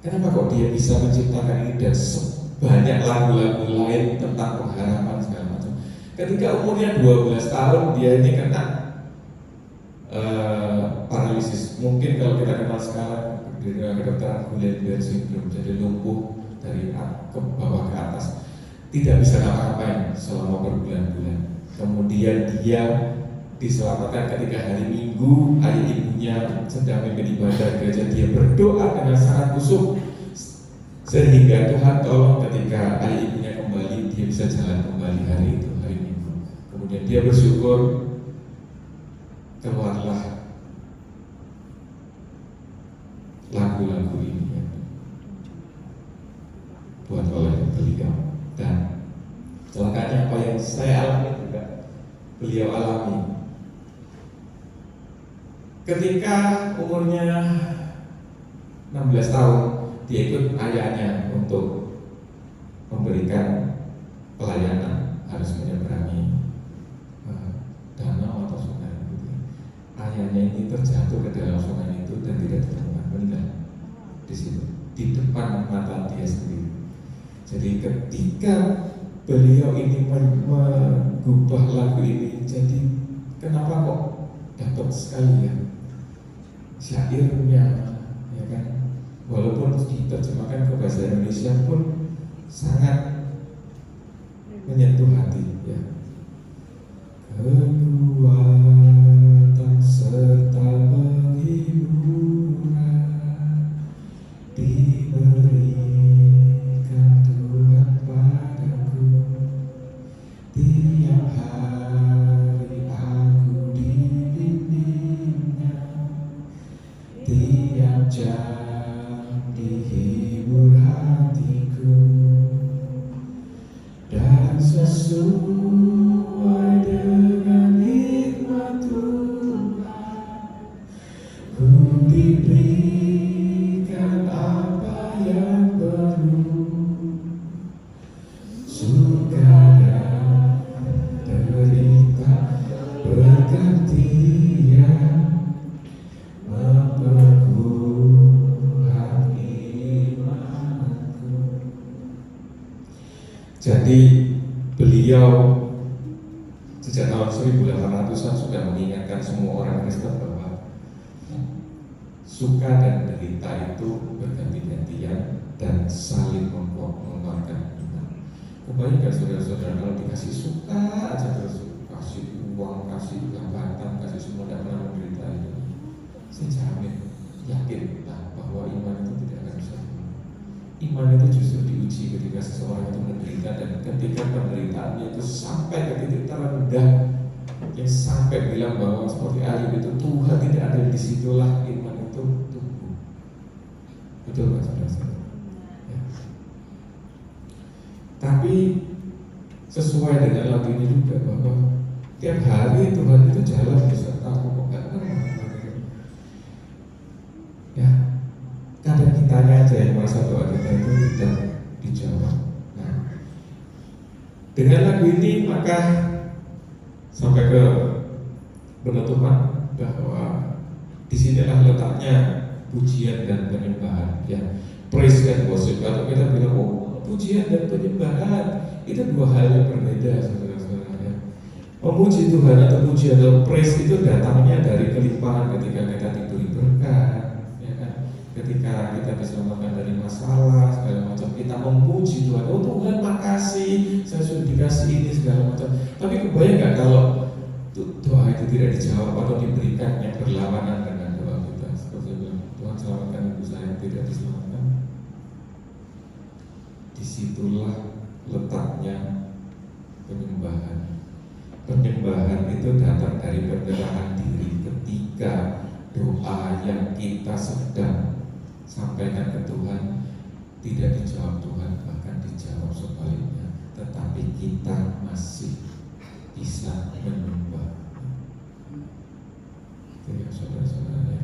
Kenapa kok dia bisa menciptakan ini dan banyak lagu-lagu lain tentang pengharapan segala macam. Ketika umurnya 12 tahun dia ini kena paralisis. Mungkin kalau kita kenal sekarang dengan kedokteran Guillain-Barré syndrome, jadi lumpuh dari ke bawah ke atas, tidak bisa ngapa-ngapain selama berbulan-bulan. Kemudian dia diselamatkan ketika hari Minggu ayah ibunya sedang memimpin ibadah gereja. Dia berdoa dengan sangat kusuk sehingga Tuhan tolong ketika ayah ibunya kembali dia bisa jalan kembali hari itu, hari Minggu. Kemudian dia bersyukur, keluarlah lagu-lagu ini ya, buat oleh beliau. Dan celakanya apa yang saya alami juga beliau alami. Ketika umurnya 16 tahun dia ikut ayahnya untuk memberikan pelayanan, harus menyeberangi danau atau sungai gitu. Ayahnya ini terjatuh ke dalam sungai itu dan tidak ditemukan, meninggal di situ di depan mata dia sendiri. Jadi ketika beliau ini mengubah lagu ini, jadi kenapa kok dapat sekali ya syairnya, ya kan? Walaupun diterjemahkan ke bahasa Indonesia pun sangat menyentuh hati ya. Kekuatan serta penghiburan diberikan Tuhan padaku. Tiap hari aku dibimbingnya, tiap jam dihibur hatiku, dan sesuai dengan hikmat Tuhan ku diberikan apa yang perlu. Jadi beliau sejak tahun 1800-an sudah mengingatkan semua orang Kristen bahwa suka dan derita itu berganti-gantian dan saling menguatkan iman. Kebanyakan saudara-saudara kalau dikasih suka aja terus, kasih uang, kasih jabatan, kasih semua, tidak pernah menderita itu. Saya jamin, yakin bahwa iman itu tidak akan bisa. Iman itu justru diuji ketika seseorang itu menderita, dan ketika penderitaannya itu sampai ke titik terendah, yang sampai bilang bahwa seperti Ayub itu Tuhan tidak ada di situlah iman itu tumbuh. Betul kan saudara-saudara? Ya. Tapi sesuai dengan lagu ini juga bahwa tiap hari Tuhan itu jalan beserta aku kok gak kenal. Ya, kadang kitanya aja yang merasa doa kita itu tidak dijawab. Nah, dengan lagu ini maka sampai ke penutupan bahwa disinilah letaknya pujian dan penyembahan. Ya, praise and worship. Kalau kita bilang pujian dan penyembahan itu dua hal yang berbeda, saudara-saudara. Ya. Memuji Tuhan atau pujian atau praise itu datangnya dari kelimpahan ketika kita diberi berkat, ya kan? Ketika kita bisa makan dari masalah segala macam, kita memuji Tuhan. Oh Tuhan makasih, saya sudah dikasih ini segala macam. Tapi kebayang nggak kalau doa itu tidak dijawab atau diberikan yang berlawanan dengan doa kita? Seperti bilang, Tuhan selamatkan ibu saya, tidak diselamatkan. Disitulah letaknya penyembahan. Penyembahan itu datang dari penyerahan diri ketika doa yang kita sedang sampaikan ke Tuhan tidak dijawab Tuhan, bahkan dijawab sebaliknya, tetapi kita masih bisa menyembah. Itu ya saudara-saudara,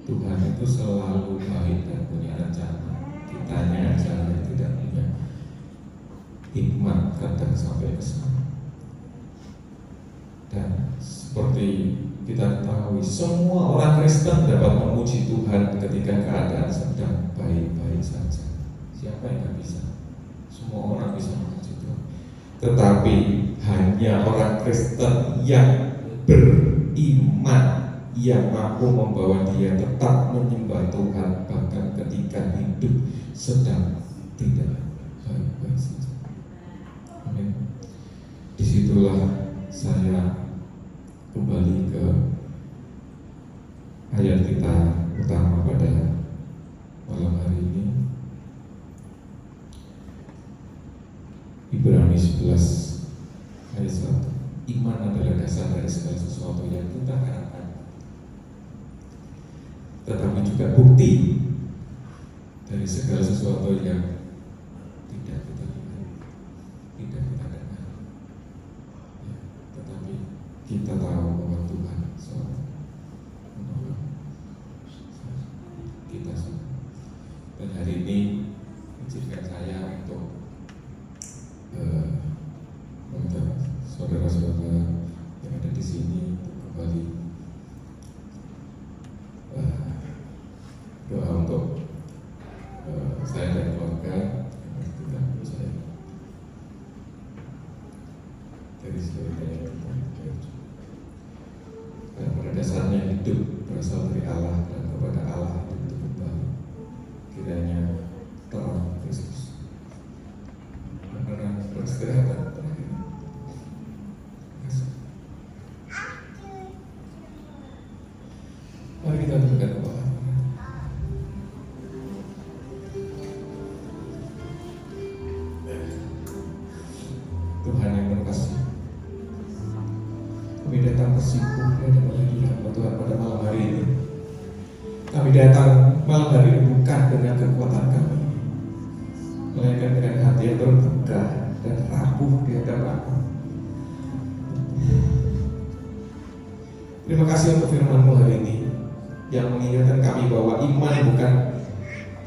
Tuhan itu selalu baik dan punya rencana. Kitanya aja yang tidak punya hikmat kadang sampai ke sana. Dan seperti kita ketahui, semua orang Kristen dapat memuji Tuhan ketika keadaan sedang baik-baik saja. Siapa yang tidak bisa? Semua orang bisa memuji Tuhan. Tetapi hanya orang Kristen yang beriman yang mampu membawa dia tetap menyembah Tuhan bahkan ketika hidup sedang tidak baik-baik saja. Amin. Disitulah saya kembali ke ayat kita utama pada malam hari ini, Ibrani 11 ayat 1. Iman adalah dasar dari segala sesuatu yang kita harapkan, tetapi juga bukti dari segala sesuatu yang tidak kita lihat, tidak kita dengar. Tetapi kita tahu bahwa Tuhan selalu menolong kita semua. Dan hari ini izinkan saya untuk meminta saudara-saudara yang ada di sini untuk kembali doa untuk saya dan keluarga yang saya dari seluruh dan pada dasarnya hidup berasal dari Allah dan kepada Allah itu kembali. Kiranya terang Kristus benar beristirahat terakhir. Mari kita berikan doa. Tuhan yang berkasih, kami datang bersikup dan lagi hamba Tuhan pada malam hari ini. Kami datang malam hari ini bukan dengan kekuatan kami, melainkan dengan hati yang terbuka dan rapuh di hadapan-Mu. Terima kasih untuk firman-Mu hari ini yang mengingatkan kami bahwa iman bukan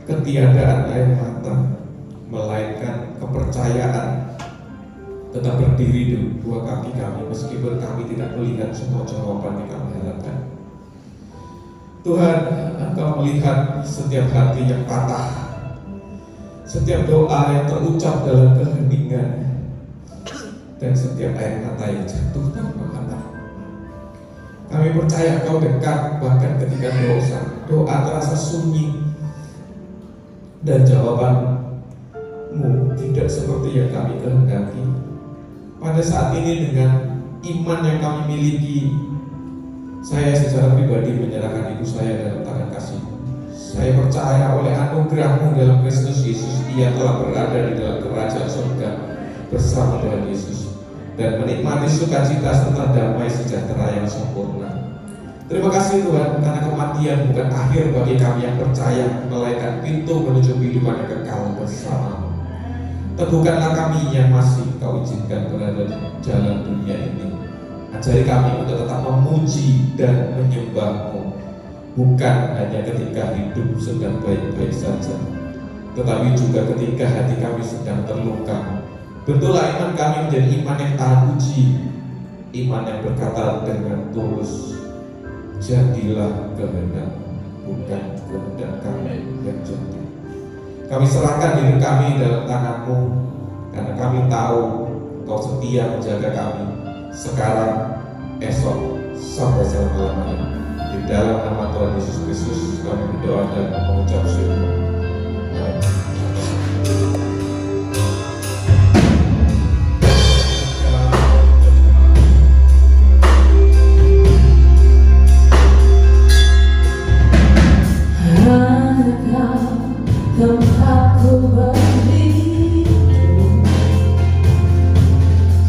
ketiadaan air mata, melainkan kepercayaan tetap berdiri di dua kaki kami meskipun kami tidak melihat semua jawaban yang kami harapkan. Tuhan, Engkau melihat setiap hati yang patah, setiap doa yang terucap dalam keheningan, dan setiap air mata yang jatuh tanpa kata. Kami percaya Engkau dekat bahkan ketika doa terasa sunyi dan jawaban-Mu tidak seperti yang kami kehendaki. Pada saat ini dengan iman yang kami miliki, saya secara pribadi menyerahkan ibu saya dalam tangan kasih. Saya percaya oleh anugerah-Mu dalam Kristus Yesus, Ia telah berada di dalam kerajaan surga bersama Tuhan Yesus dan menikmati sukacita serta damai sejahtera yang sempurna. Terima kasih Tuhan, karena kematian bukan akhir bagi kami yang percaya, melainkan pintu menuju kehidupan yang kekal bersama. Teguhkanlah kami yang masih Kau izinkan berada di jalan dunia ini. Ajari kami untuk tetap memuji dan menyembah-Mu, bukan hanya ketika hidup sedang baik-baik saja, tetapi juga ketika hati kami sedang terluka. Bentuklah iman kami menjadi iman yang tahan uji, iman yang berkata dengan tulus, jadilah kehendak, bukan kehendak kami yang jadi. Kami serahkan diri kami dalam tangan-Mu, karena kami tahu Kau setia menjaga kami sekarang, esok, sampai selama-lamanya. Di dalam nama Tuhan Yesus Kristus kami berdoa dan mengucap syukur. Tempatku berlindung,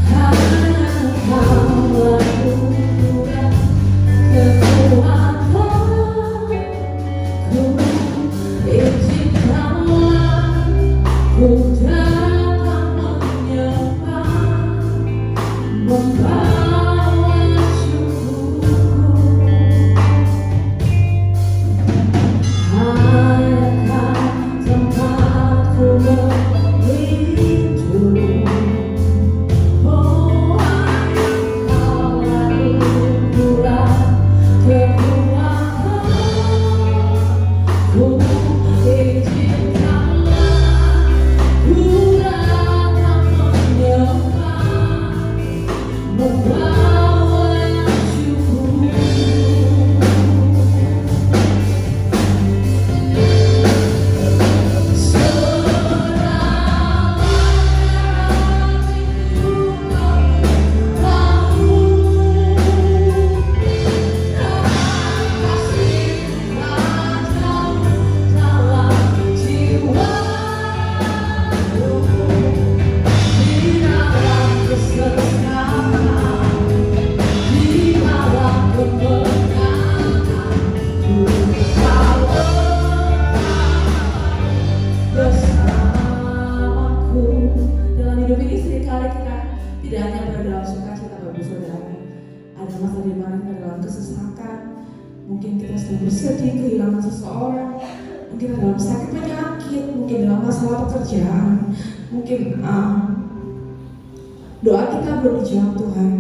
hanya Kau anugerah kekuatanku. Izinkanlah ku datang menyembah, membawa syukurku. Mungkin kita sedang bersedih, kehilangan seseorang, mungkin dalam sakit penyakit, mungkin dalam masalah pekerjaan, mungkin doa kita belum dijawab Tuhan.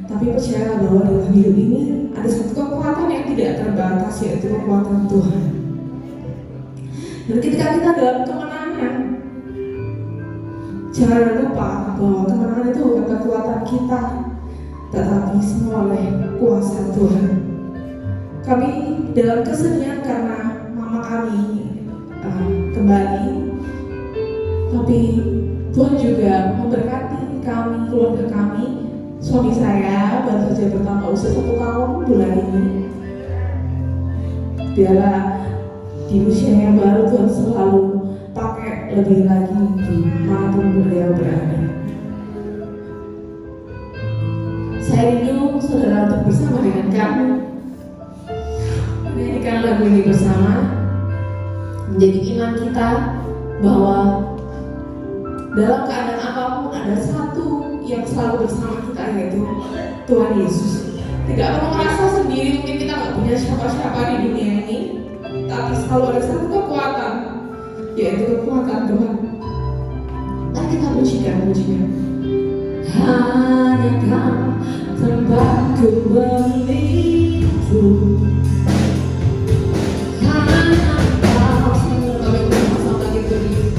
Tapi percayalah bahwa dalam hidup ini ada satu kekuatan yang tidak terbatas, yaitu kekuatan Tuhan. Dan ketika kita dalam kemenangan, jangan lupa bahwa kemenangan itu bukan kekuatan kita, tetapi semua oleh kuasa Tuhan. Kami dalam kesedihan karena mama kami kembali, tapi Tuhan juga memberkati kami, keluarga kami. Suami saya baru saja bertambah usia 1 tahun bulan ini. Biarlah di usia yang baru Tuhan selalu pakai lebih lagi dimanapun beliau berada. Saya rindu saudara untuk bersama dengan kami menyanyikan lagu ini bersama, menjadi iman kita bahwa dalam keadaan apapun ada satu yang selalu bersama kita, yaitu Tuhan Yesus. Tidak perlu merasa sendiri, mungkin kita nggak punya siapa-siapa di dunia ini, tapi selalu ada satu kekuatan, yaitu kekuatan Tuhan. Mari kita pujikan. Hanya Kau tempatku berlindung. Hanya Kau, semua kami bersama lagi berdiri.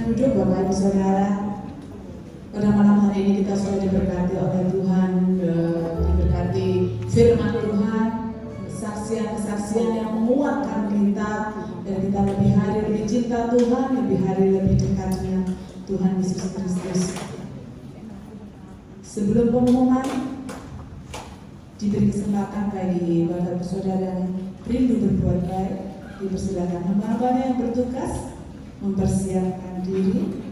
Silakan duduk Bapak Ibu Saudara. Pada malam hari ini kita sudah diberkati oleh Tuhan, diberkati firman Tuhan, kesaksian-kesaksian yang menguatkan kita, dan kita lebih hari lebih cinta Tuhan, lebih hari lebih dekatnya Tuhan Yesus Kristus. Sebelum pengumuman, diberi kesempatan bagi Bapak Ibu Saudara yang rindu berbuat baik, dipersilakan hamba-hamba yang bertugas mempersiapkan diri.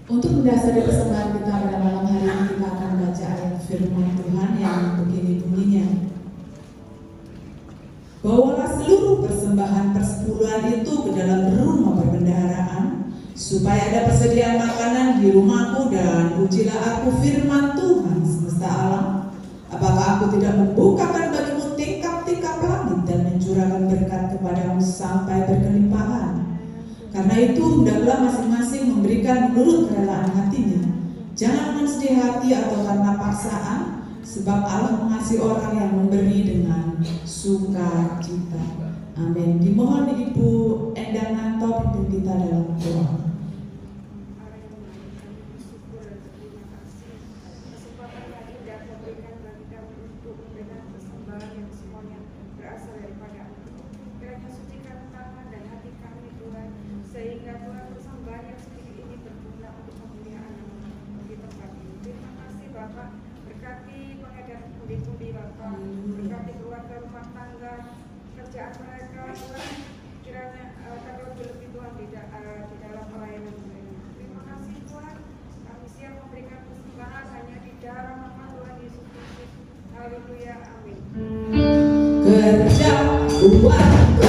Untuk mendasari persembahan kita pada malam hari ini, kita akan baca ayat firman Tuhan yang begini bunyinya. Bawalah seluruh persembahan persepuluhan itu ke dalam rumah perbendaharaan, supaya ada persediaan makanan di rumahku, dan ujilah aku firman Tuhan semesta alam. Apakah aku tidak membukakan bagimu tingkap-tingkap langit dan mencurahkan berkat kepadamu sampai berkelimpahan? Karena itu hendaklah masing-masing memberikan menurut kerelaan hatinya. Jangan dengan sedih hati atau karena paksaan, sebab Allah mengasihi orang yang memberi dengan sukacita. Amin. Dimohon Ibu Endang Nanto pimpin kita dalam doa. Sehingga Tuhan persembahan yang sedikit ini berguna untuk kemuliaan di tempat ini. Terima kasih Bapak, berkati pengedar pundi-pundi Bapak, berkati keluarga rumah tangga, kerjaan mereka Tuhan, kiranya kalau lebih Tuhan di dalam pelayanan mereka. Terima kasih Tuhan, kami siap memberikan persembahan hanya di dalam nama Tuhan Yesus Kristus. Haleluya, amin. Kerja uangku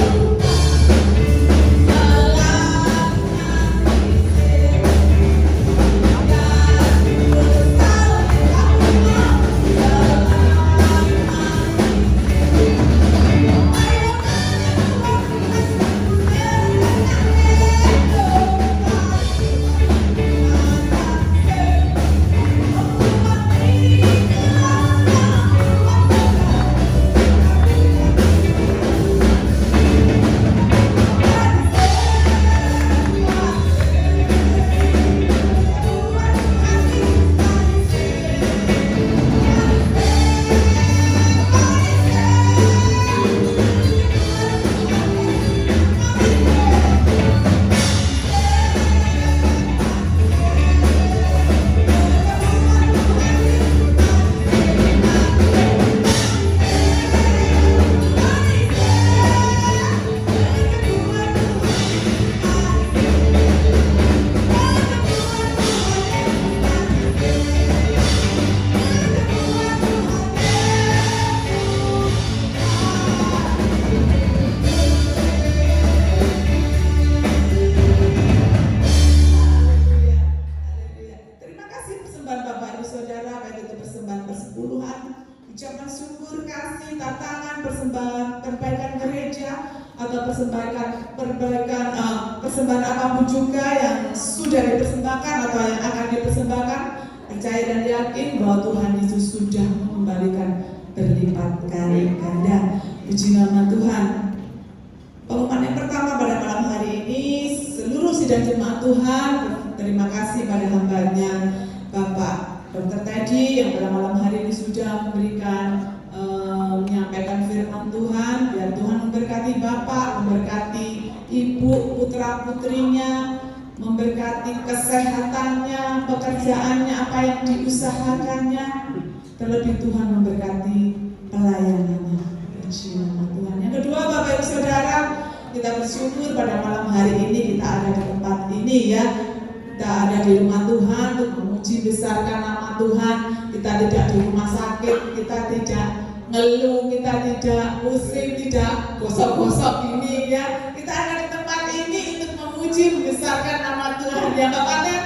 persembahan apapun juga yang sudah dipersembahkan atau yang akan dipersembahkan, percaya dan yakin bahwa Tuhan Yesus sudah mengembalikan berlipat kali ganda. Puji nama Tuhan. Pengumuman yang pertama pada malam hari ini, seluruh sidang jemaat Tuhan terima kasih pada hambanya Bapak Dr. Teddy yang pada malam hari ini sudah memberikan menyampaikan firman Tuhan. Biar Tuhan memberkati Bapak, memberkati Ibu, putra-putrinya, memberkati kesehatannya, pekerjaannya, apa yang diusahakannya. Terlebih Tuhan memberkati pelayanannya. Puji nama Tuhan. Yang kedua, Bapak Ibu Saudara, kita bersyukur pada malam hari ini kita ada di tempat ini ya. Kita ada di rumah Tuhan untuk memuji besarkan nama Tuhan. Kita tidak di rumah sakit, kita tidak ngeluh, kita tidak pusing, tidak gosok-gosok ini ya. Kita ada di tempat ini untuk memuji membesarkan nama Tuhan ya Bapak dan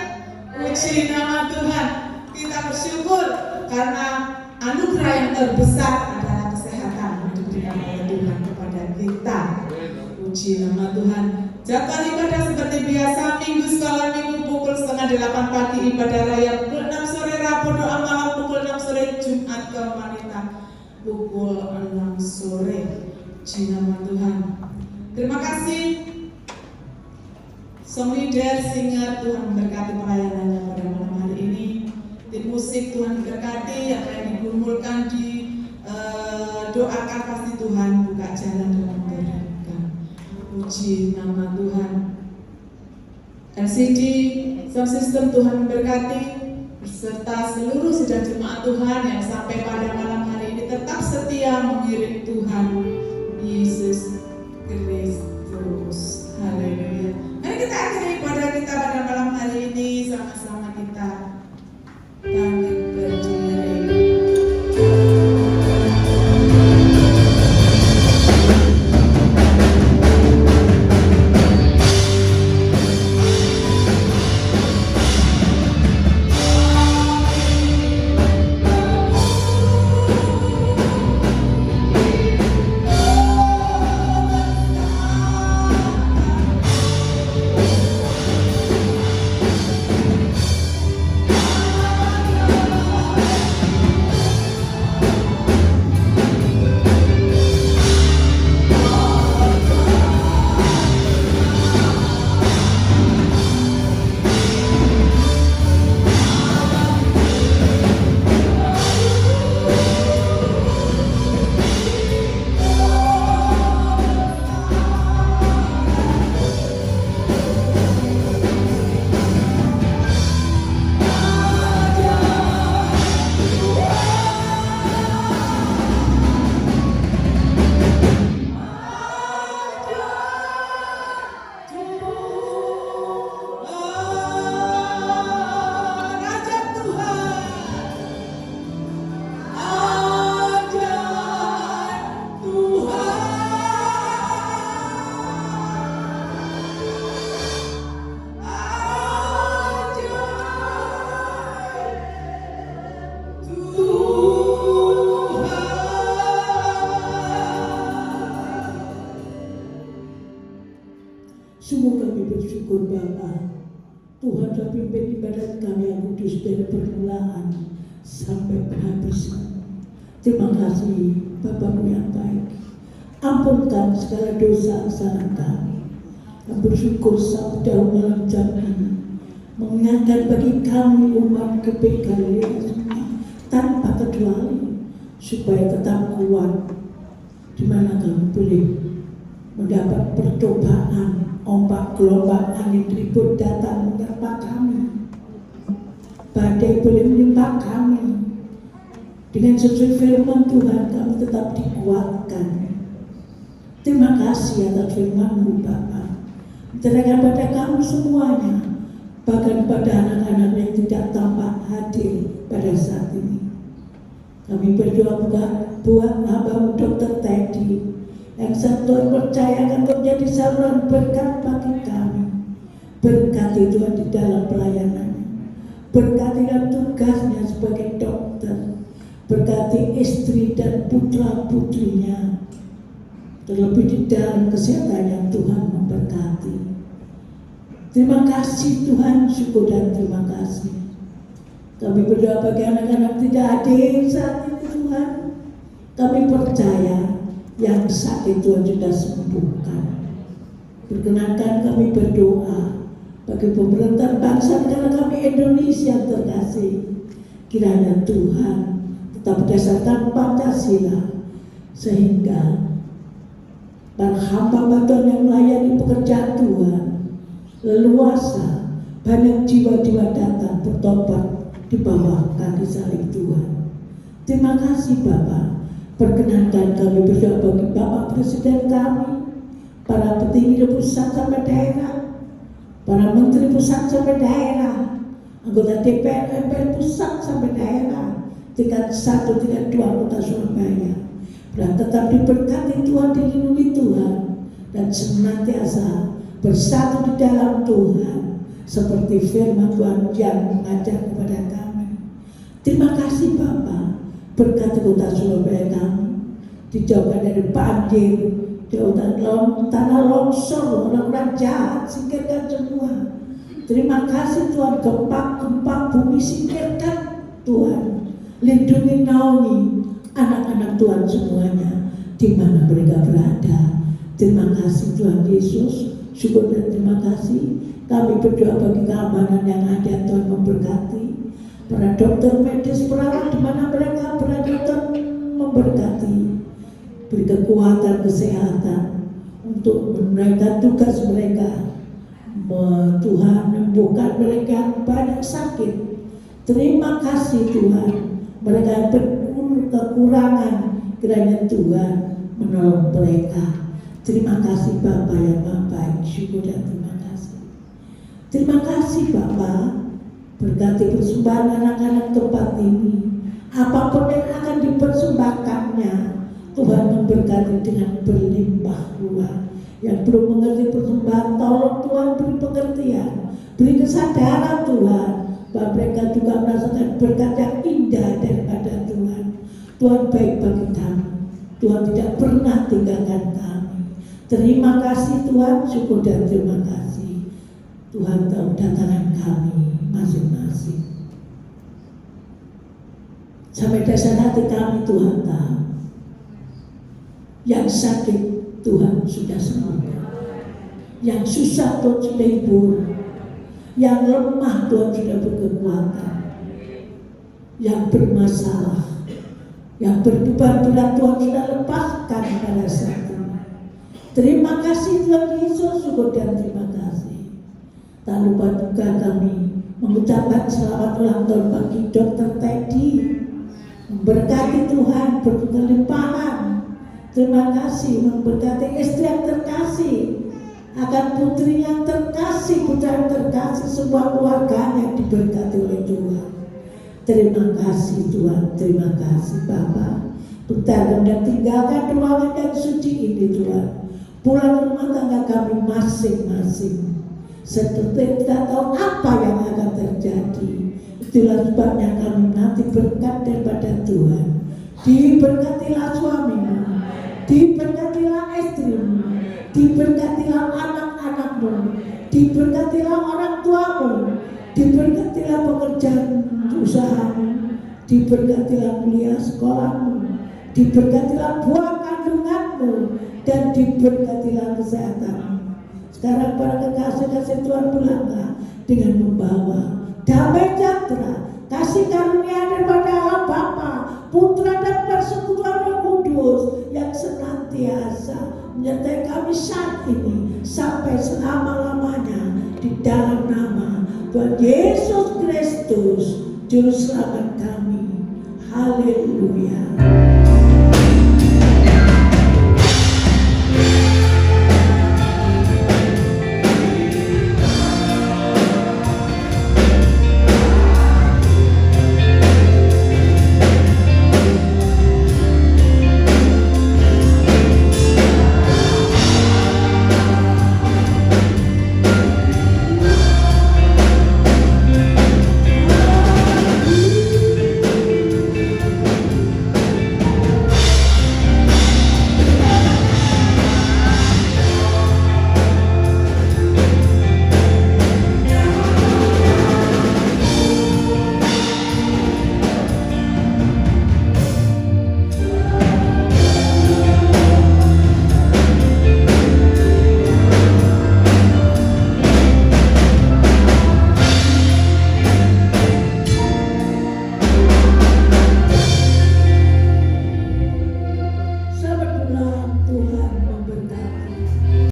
puji nama Tuhan. Kita bersyukur karena anugerah yang terbesar adalah kesehatan yang diberikan oleh Tuhan kepada kita. Puji nama Tuhan. Jadwal ibadah seperti biasa, minggu sekolah minggu pukul 7:30 pagi ibadah raya, pukul 6 sore Rabu doa malam, pukul 6 sore Jumat ke wanita. pukul 6 sore. Puji nama Tuhan. Terima kasih song leader, singer, Tuhan memberkati pelayanannya pada malam hari ini. Tim musik Tuhan berkati, apa yang digumulkan doakan pasti Tuhan buka jalan dan memberkati. Puji nama Tuhan. LCD sound system Tuhan memberkati beserta seluruh sidang jemaat Tuhan yang sampai pada malam hari ini tetap setia mengiring Tuhan Yesus Kristus. Haleluya. Mari kita akhiri ibadah kita pada malam hari ini, sama-sama kita bangkit berdiri. Sungguh kami bersyukur Bapa, Tuhan telah pimpin ibadat kami yang kudus dari permulaan sampai penghabisan. Terima kasih Bapa-Mu yang baik. Ampunkan segala dosa kesalahan kami. Kami bersyukur sabda malam jam ini mengingatkan bagi kami umat kebaikan tanpa kecuali supaya tetap kuat di mana kami boleh mendapat percobaan. Ombak gelombang angin ribut datang menyerpa kami, badai boleh menimpa kami. Dengan sesuai firman Tuhan kami tetap dikuatkan. Terima kasih atas firman-Mu Bapa. Serahkan pada kami semuanya, bahkan pada anak-anak yang tidak tampak hadir pada saat ini. Kami berdoa buat hamba-Mu Dr. Teddy yang satu percaya akan menjadi saluran berkat bagi kami. Berkati Tuhan di dalam pelayanannya, berkati dalam tugasnya sebagai dokter, berkati istri dan putra-putrinya, terlebih di dalam kesehatan yang Tuhan memberkati. Terima kasih Tuhan, syukur dan terima kasih. Kami berdoa bagi anak-anak tidak hadir saat ini Tuhan. Kami percaya yang sakit Tuhan sudah sembuhkan. Perkenankan kami berdoa bagi pemerintah bangsa negara kami Indonesia terkasih. Kiranya Tuhan tetap berdasarkan Pancasila, sehingga para hamba Tuhan yang melayani pekerjaan Tuhan leluasa, banyak jiwa-jiwa datang bertobat di bawah kaki salib Tuhan. Terima kasih Bapak. Perkenankan kami berdoa bagi Bapak Presiden kami, para petinggi pusat sampai daerah, para menteri pusat sampai daerah, anggota DPR, MPR pusat sampai daerah, tingkat 1, tingkat 2 Kota Surabaya. Dan tetap diberkati Tuhan, dilindungi Tuhan, dan senantiasa bersatu di dalam Tuhan, seperti firman Tuhan yang mengajar kepada kami. Terima kasih Bapak. Berkati Kota Surabaya kami, dijauhkan dari banjir, dijauhkan tanah longsor, orang-orang jahat, singkirkan semua. Terima kasih Tuhan, gempa bumi singkirkan Tuhan. Lindungi naungi anak-anak Tuhan semuanya di mana mereka berada. Terima kasih Tuhan Yesus, syukur dan terima kasih. Kami berdoa bagi keamanan yang ada, Tuhan memberkati para dokter medis, perawat di mana mereka berada, Tuhan memberkati. Beri kekuatan kesehatan untuk menunaikan tugas mereka. Tuhan menyembuhkan mereka yang banyak sakit. Terima kasih Tuhan. Mereka yang berkekurangan, kiranya Tuhan menolong mereka. Terima kasih Bapa yang Maha Baik, syukur dan terima kasih. Terima kasih Bapa, berkati persembahan anak-anak tempat ini. Apapun yang akan dipersembahkannya, Tuhan memberkati dengan berlimpah ruah. Yang belum mengerti persembahan, tolong Tuhan beri pengertian, beri kesadaran Tuhan, bahwa mereka juga merasakan berkat yang indah daripada Tuhan. Tuhan baik bagi kami, Tuhan tidak pernah tinggalkan kami. Terima kasih Tuhan, syukur dan terima kasih. Tuhan tahu datangan kami masing-masing. Sampai dasar hati kami Tuhan tahu. Yang sakit Tuhan sudah sembuhkan. Yang susah Tuhan sudah hibur. Yang lemah Tuhan sudah berkekuatan. Yang bermasalah, yang berbeban berat Tuhan sudah lepaskan pada saat ini. Terima kasih Tuhan Yesus, syukur dan terima kasih. Tak lupa juga kami mengucapkan selamat ulang tahun bagi Dr. Teddy. Memberkati Tuhan berkelimpahan. Terima kasih memberkati istri yang terkasih, akan putri yang terkasih, putra yang terkasih, semua keluarga yang diberkati oleh Tuhan. Terima kasih Tuhan, terima kasih Bapa. Bentar dan tinggalkan ruangan yang suci ini Tuhan. Pulang rumah tangga kami masing-masing. Seperti tidak tahu apa yang akan terjadi. Itulah sebabnya kami nanti berkat daripada Tuhan. Diberkatilah suamimu, diberkatilah istrimu, diberkatilah anak-anakmu, diberkatilah orang tuamu, diberkatilah pekerjaan usahamu, diberkatilah kuliah sekolahmu, diberkatilah buah kandunganmu, dan diberkatilah kesehatanmu. Sekarang para kekasih-kasih Tuhan pulanglah dengan membawa damai sejahtera, kasih karunia daripada Allah Bapa, Putra dan Persekutuan Roh Kudus yang senantiasa menyertai kami saat ini sampai selama-lamanya di dalam nama Tuhan Yesus Kristus, Juru Selamat kami.